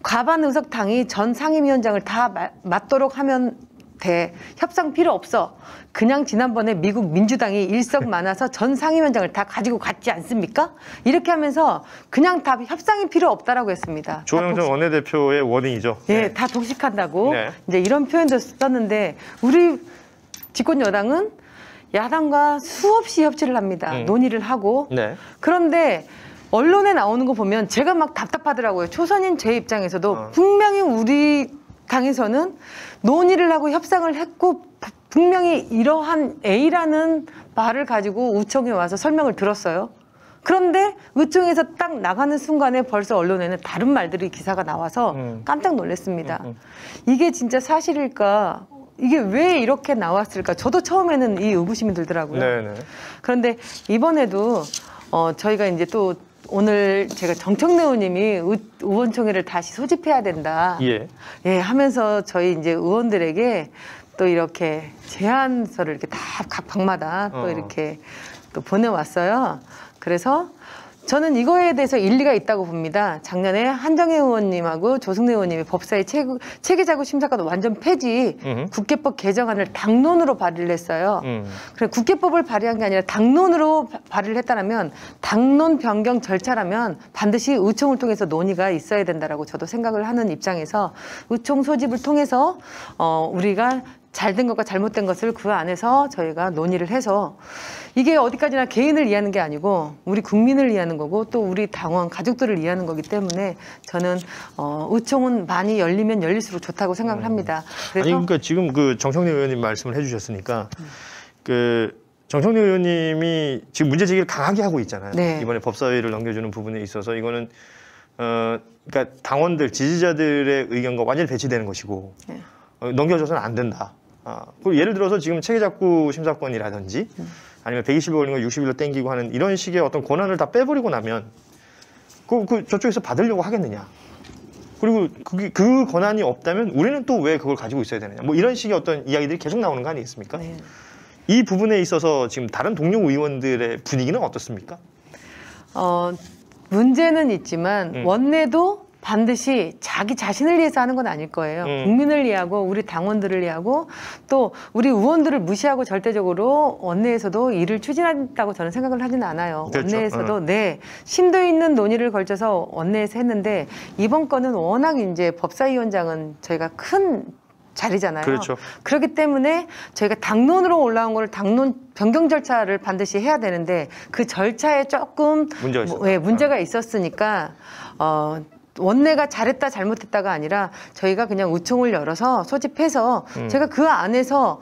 과반 의석 당이 전 상임위원장을 다 맡도록 하면 돼. 협상 필요 없어. 그냥 지난번에 미국 민주당이 일석 많아서 전 상임위원장을 다 가지고 갔지 않습니까? 이렇게 하면서 그냥 다 협상이 필요 없다라고 했습니다. 조영 전 원내대표의 워딩이죠. 네, 다 독식한다고 네. 이제 이런 표현도 썼는데 우리 집권 여당은 야당과 수없이 협치를 합니다. 논의를 하고. 네. 그런데 언론에 나오는 거 보면 제가 막 답답하더라고요. 초선인 제 입장에서도 분명히 우리 당에서는 논의를 하고 협상을 했고 분명히 이러한 A라는 말을 가지고 의총에 와서 설명을 들었어요. 그런데 의총에서 딱 나가는 순간에 벌써 언론에는 다른 말들이 기사가 나와서 깜짝 놀랐습니다. 이게 진짜 사실일까? 이게 왜 이렇게 나왔을까? 저도 처음에는 이 의구심이 들더라고요. 네네. 그런데 이번에도 저희가 이제 또 오늘 제가 정청래 의원님이 의원총회를 다시 소집해야 된다. 예, 하면서 저희 이제 의원들에게 또 이렇게 제안서를 이렇게 다 각 방마다 또 이렇게 또 보내왔어요. 그래서 저는 이거에 대해서 일리가 있다고 봅니다. 작년에 한정혜 의원님하고 조승래 의원님이 법사위 체계자구 심사권 완전 폐지 국회법 개정안을 당론으로 발의를 했어요. 그래 국회법을 발의한 게 아니라 당론으로 발의를 했다면 당론 변경 절차라면 반드시 의총을 통해서 논의가 있어야 된다라고 저도 생각을 하는 입장에서 의총 소집을 통해서 우리가 잘된 것과 잘못된 것을 그 안에서 저희가 논의를 해서 이게 어디까지나 개인을 위하는 게 아니고 우리 국민을 위하는 거고 또 우리 당원 가족들을 위하는 거기 때문에 저는 의총은 많이 열리면 열릴수록 좋다고 생각을 합니다. 그래서 아니 그러니까 지금 그 정청래 의원님 말씀을 해주셨으니까 그 정청래 의원님이 지금 문제 제기를 강하게 하고 있잖아요. 네. 이번에 법사위를 넘겨주는 부분에 있어서 이거는 그러니까 당원들 지지자들의 의견과 완전히 배치되는 것이고 네. 넘겨줘서는 안 된다. 그리고 예를 들어서 지금 체계자구 심사권이라든지 아니면 120일 걸린 거 60일로 땡기고 하는 이런 식의 어떤 권한을 다 빼버리고 나면 그 저쪽에서 받으려고 하겠느냐. 그리고 그 권한이 없다면 우리는 또 왜 그걸 가지고 있어야 되느냐. 뭐 이런 식의 어떤 이야기들이 계속 나오는 거 아니겠습니까? 네. 이 부분에 있어서 지금 다른 동료 의원들의 분위기는 어떻습니까? 문제는 있지만 원내도 반드시 자기 자신을 위해서 하는 건 아닐 거예요. 국민을 위하고 우리 당원들을 위하고 또 우리 의원들을 무시하고 절대적으로 원내에서도 일을 추진한다고 저는 생각을 하지는 않아요. 그렇죠. 원내에서도 네 심도 있는 논의를 걸쳐서 원내에서 했는데 이번 건은 워낙 이제 법사위원장은 저희가 큰 자리잖아요. 그렇죠. 그렇기 때문에 저희가 당론으로 올라온 거를 당론 변경 절차를 반드시 해야 되는데 그 절차에 조금 문제가 있었으니까 원내가 잘했다 잘못했다가 아니라 저희가 그냥 의총을 열어서 소집해서 제가 그 안에서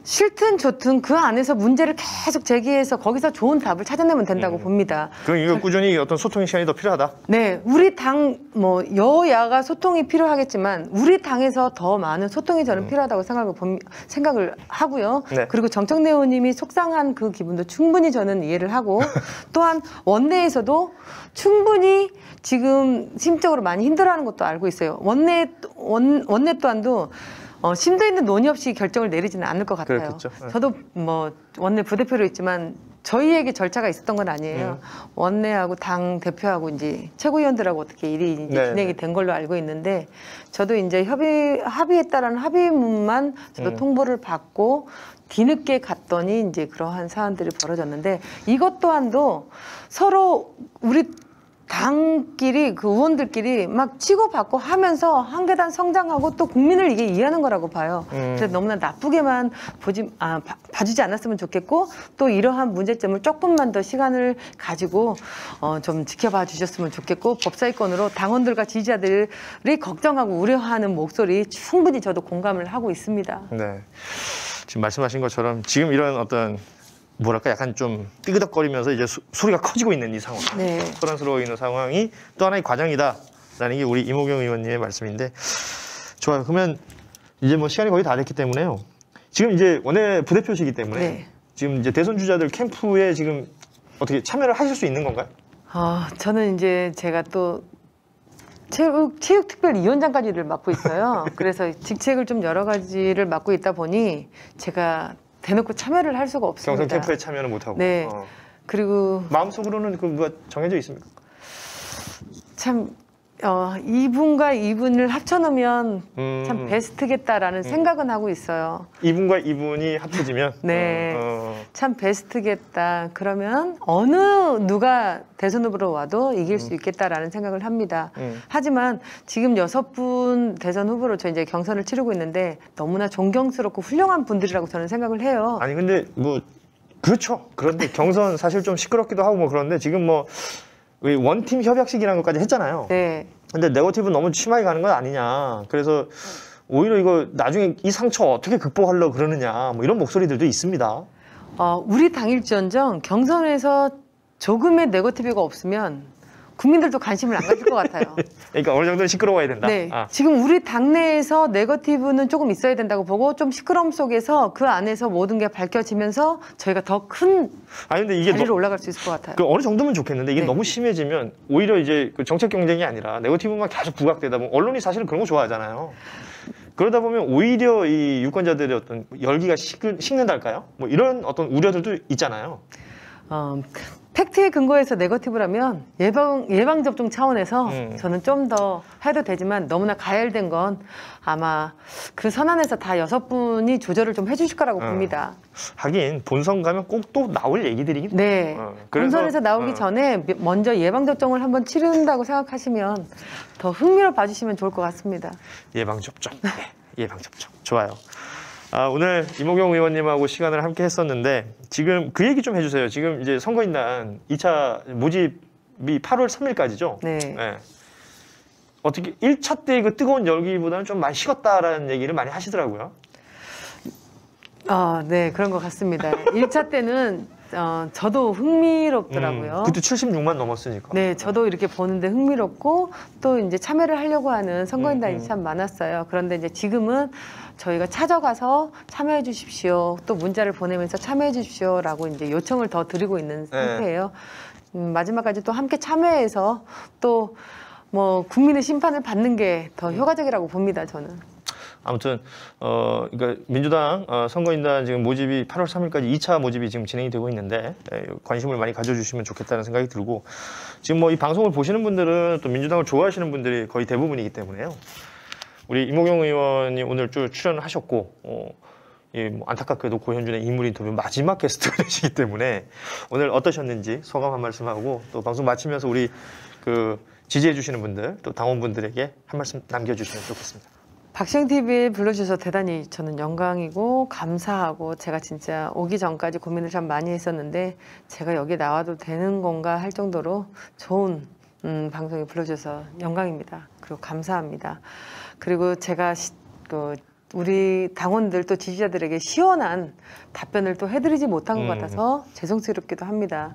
싫든 좋든 그 안에서 문제를 계속 제기해서 거기서 좋은 답을 찾아내면 된다고 봅니다. 그럼 이거 꾸준히 어떤 소통의 시간이 더 필요하다? 네, 우리 당 뭐 여야가 소통이 필요하겠지만 우리 당에서 더 많은 소통이 저는 필요하다고 생각을 하고요. 네. 그리고 정청래 의원님이 속상한 그 기분도 충분히 저는 이해를 하고 또한 원내에서도 충분히 지금 심적으로 많이 힘들어하는 것도 알고 있어요. 원내 또한도 심도 있는 논의 없이 결정을 내리지는 않을 것 같아요. 그렇겠죠. 저도 뭐 원내 부대표로 있지만 저희에게 절차가 있었던 건 아니에요. 원내하고 당 대표하고 이제 최고위원들하고 어떻게 일이 이제 네. 진행이 된 걸로 알고 있는데 저도 이제 합의했다라는 합의문만 저도 통보를 받고 뒤늦게 갔더니 이제 그러한 사안들이 벌어졌는데 이것 또한도 서로 우리 당끼리 그 의원들끼리 막 치고받고 하면서 한 계단 성장하고 또 국민을 이게 이해하는 거라고 봐요. 그래서 너무나 나쁘게만 봐주지 않았으면 좋겠고 또 이러한 문제점을 조금만 더 시간을 가지고 좀 지켜봐 주셨으면 좋겠고 법사위권으로 당원들과 지지자들이 걱정하고 우려하는 목소리 충분히 저도 공감을 하고 있습니다. 네. 지금 말씀하신 것처럼 지금 이런 어떤 뭐랄까 약간 좀 삐그덕거리면서 이제 소리가 커지고 있는 이 상황, 네. 소란스러워 있는 상황이 또 하나의 과정이다라는 게 우리 이모경 의원님의 말씀인데 좋아요. 그러면 이제 뭐 시간이 거의 다 됐기 때문에요. 지금 이제 원내 부대표시기 때문에 네. 지금 이제 대선 주자들 캠프에 지금 어떻게 참여를 하실 수 있는 건가요? 저는 이제 제가 또 체육특별위원장까지를 맡고 있어요. 그래서 직책을 좀 여러 가지를 맡고 있다 보니 제가 대놓고 참여를 할 수가 없습니다. 경선 캠프에 참여는 못하고. 네. 그리고 마음속으로는 그 뭐가 정해져 있습니까? 참 이분과 이분을 합쳐놓으면 참 베스트겠다라는 생각은 하고 있어요. 이분과 이분이 합쳐지면 네. 참 베스트겠다. 그러면 누가 대선 후보로 와도 이길 수 있겠다라는 생각을 합니다. 하지만 지금 6분 대선 후보로 저 이제 경선을 치르고 있는데 너무나 존경스럽고 훌륭한 분들이라고 저는 생각을 해요. 아니 근데 뭐 그렇죠. 그런데 경선 사실 좀 시끄럽기도 하고 뭐 그런데 지금 뭐 원팀 협약식이라는 것까지 했잖아요. 네. 근데 네거티브 너무 심하게 가는 건 아니냐. 그래서 오히려 이거 나중에 이 상처 어떻게 극복하려고 그러느냐. 뭐 이런 목소리들도 있습니다. 우리 당일지언정 경선에서 조금의 네거티브가 없으면 국민들도 관심을 안 가질 것 같아요. 그러니까 어느 정도는 시끄러워야 된다. 네. 지금 우리 당내에서 네거티브는 조금 있어야 된다고 보고 좀 시끄러움 속에서 그 안에서 모든 게 밝혀지면서 저희가 더 큰 자리를 올라갈 수 있을 것 같아요. 그 어느 정도면 좋겠는데 이게 네. 너무 심해지면 오히려 이제 그 정책 경쟁이 아니라 네거티브만 계속 부각되다 보면 언론이 사실은 그런 거 좋아하잖아요. 그러다 보면 오히려 이 유권자들의 어떤 열기가 식는달까요? 뭐 이런 어떤 우려들도 있잖아요. 팩트에 근거해서 네거티브라면 예방접종 차원에서 저는 좀 더 해도 되지만 너무나 가열된 건 아마 그 선안에서 다 6분이 조절을 좀 해주실 거라고 봅니다. 하긴 본선 가면 꼭 또 나올 얘기들이긴 네. 본선에서 나오기 전에 먼저 예방접종을 한번 치른다고 생각하시면 더 흥미로 봐주시면 좋을 것 같습니다. 예방접종. 네. 예방접종. 좋아요. 오늘 이모경 의원님하고 시간을 함께 했었는데 지금 그 얘기 좀 해주세요. 지금 이제 선거인단 2차 모집이 8월 3일까지죠? 네. 네. 어떻게 1차 때 그 뜨거운 열기보다는 좀 많이 식었다라는 얘기를 많이 하시더라고요. 네, 그런 것 같습니다. 1차 때는 저도 흥미롭더라고요. 그때 76만 넘었으니까. 네, 저도 이렇게 보는데 흥미롭고 또 이제 참여를 하려고 하는 선거인단이 참 많았어요. 그런데 이제 지금은 저희가 찾아가서 참여해 주십시오. 또 문자를 보내면서 참여해 주십시오라고 이제 요청을 더 드리고 있는 상태예요. 마지막까지 또 함께 참여해서 또 뭐 국민의 심판을 받는 게 더 효과적이라고 봅니다, 저는. 아무튼 그러니까 민주당 선거인단 지금 모집이 8월 3일까지 2차 모집이 지금 진행이 되고 있는데 관심을 많이 가져주시면 좋겠다는 생각이 들고 지금 뭐 이 방송을 보시는 분들은 또 민주당을 좋아하시는 분들이 거의 대부분이기 때문에요. 우리 이모경 의원이 오늘 쭉 출연하셨고 뭐 안타깝게도 고현준의 인물 인터뷰 마지막 게스트가 되시기 때문에 오늘 어떠셨는지 소감 한 말씀하고 또 방송 마치면서 우리 그 지지해 주시는 분들 또 당원분들에게 한 말씀 남겨주시면 좋겠습니다. 박시영 TV에 불러주셔서 대단히 저는 영광이고 감사하고 제가 진짜 오기 전까지 고민을 참 많이 했었는데 제가 여기 나와도 되는 건가 할 정도로 좋은 방송에 불러주셔서 영광입니다. 그리고 감사합니다. 그리고 제가 우리 당원들 또 지지자들에게 시원한 답변을 또 해드리지 못한 것 같아서 죄송스럽기도 합니다.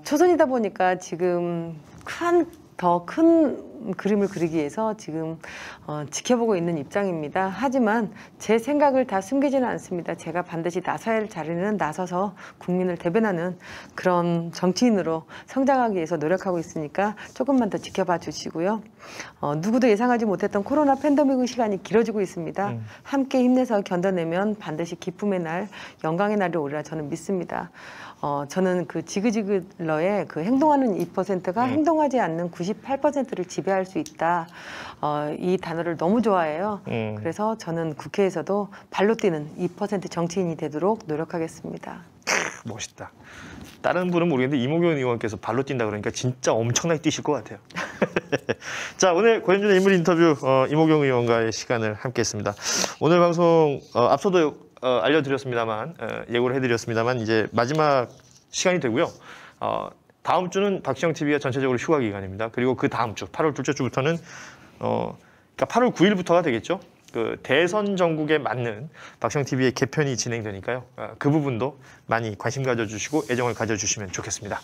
초선이다 보니까 지금 더 큰 그림을 그리기 위해서 지금 지켜보고 있는 입장입니다. 하지만 제 생각을 다 숨기지는 않습니다. 제가 반드시 나서야 할 자리는 나서서 국민을 대변하는 그런 정치인으로 성장하기 위해서 노력하고 있으니까 조금만 더 지켜봐 주시고요. 누구도 예상하지 못했던 코로나 팬데믹 시간이 길어지고 있습니다. 함께 힘내서 견뎌내면 반드시 기쁨의 날, 영광의 날이 오리라 저는 믿습니다. 저는 그 지그지글러의 그 행동하는 2%가 행동하지 않는 98%를 지배할 수 있다. 이 단어를 너무 좋아해요. 그래서 저는 국회에서도 발로 뛰는 2% 정치인이 되도록 노력하겠습니다. 멋있다. 다른 분은 모르겠는데 이모경 의원께서 발로 뛴다 그러니까 진짜 엄청나게 뛰실 것 같아요. 자, 오늘 고현준의 인물 인터뷰 이모경 의원과의 시간을 함께했습니다. 오늘 방송 앞서도 알려드렸습니다만 예고를 해드렸습니다만 이제 마지막 시간이 되고요. 다음 주는 박시영 TV가 전체적으로 휴가 기간입니다. 그리고 그 다음 주 8월 둘째 주부터는 그러니까 8월 9일부터가 되겠죠. 그 대선 전국에 맞는 박시영 TV의 개편이 진행되니까요. 그 부분도 많이 관심 가져주시고 애정을 가져주시면 좋겠습니다.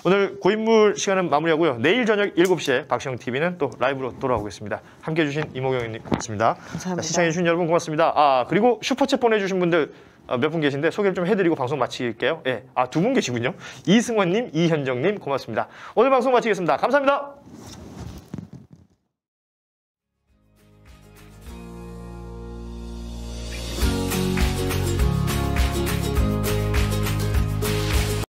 오늘 고인물 시간은 마무리하고요. 내일 저녁 7시에 박시영 TV는 또 라이브로 돌아오겠습니다. 함께해 주신 이모경 의원님 고맙습니다. 감사합니다. 시청해 주신 여러분 고맙습니다. 그리고 슈퍼챗 보내주신 분들 몇 분 계신데 소개를 좀 해드리고 방송 마칠게요. 예, 2분 계시군요. 이승원님, 이현정님 고맙습니다. 오늘 방송 마치겠습니다. 감사합니다.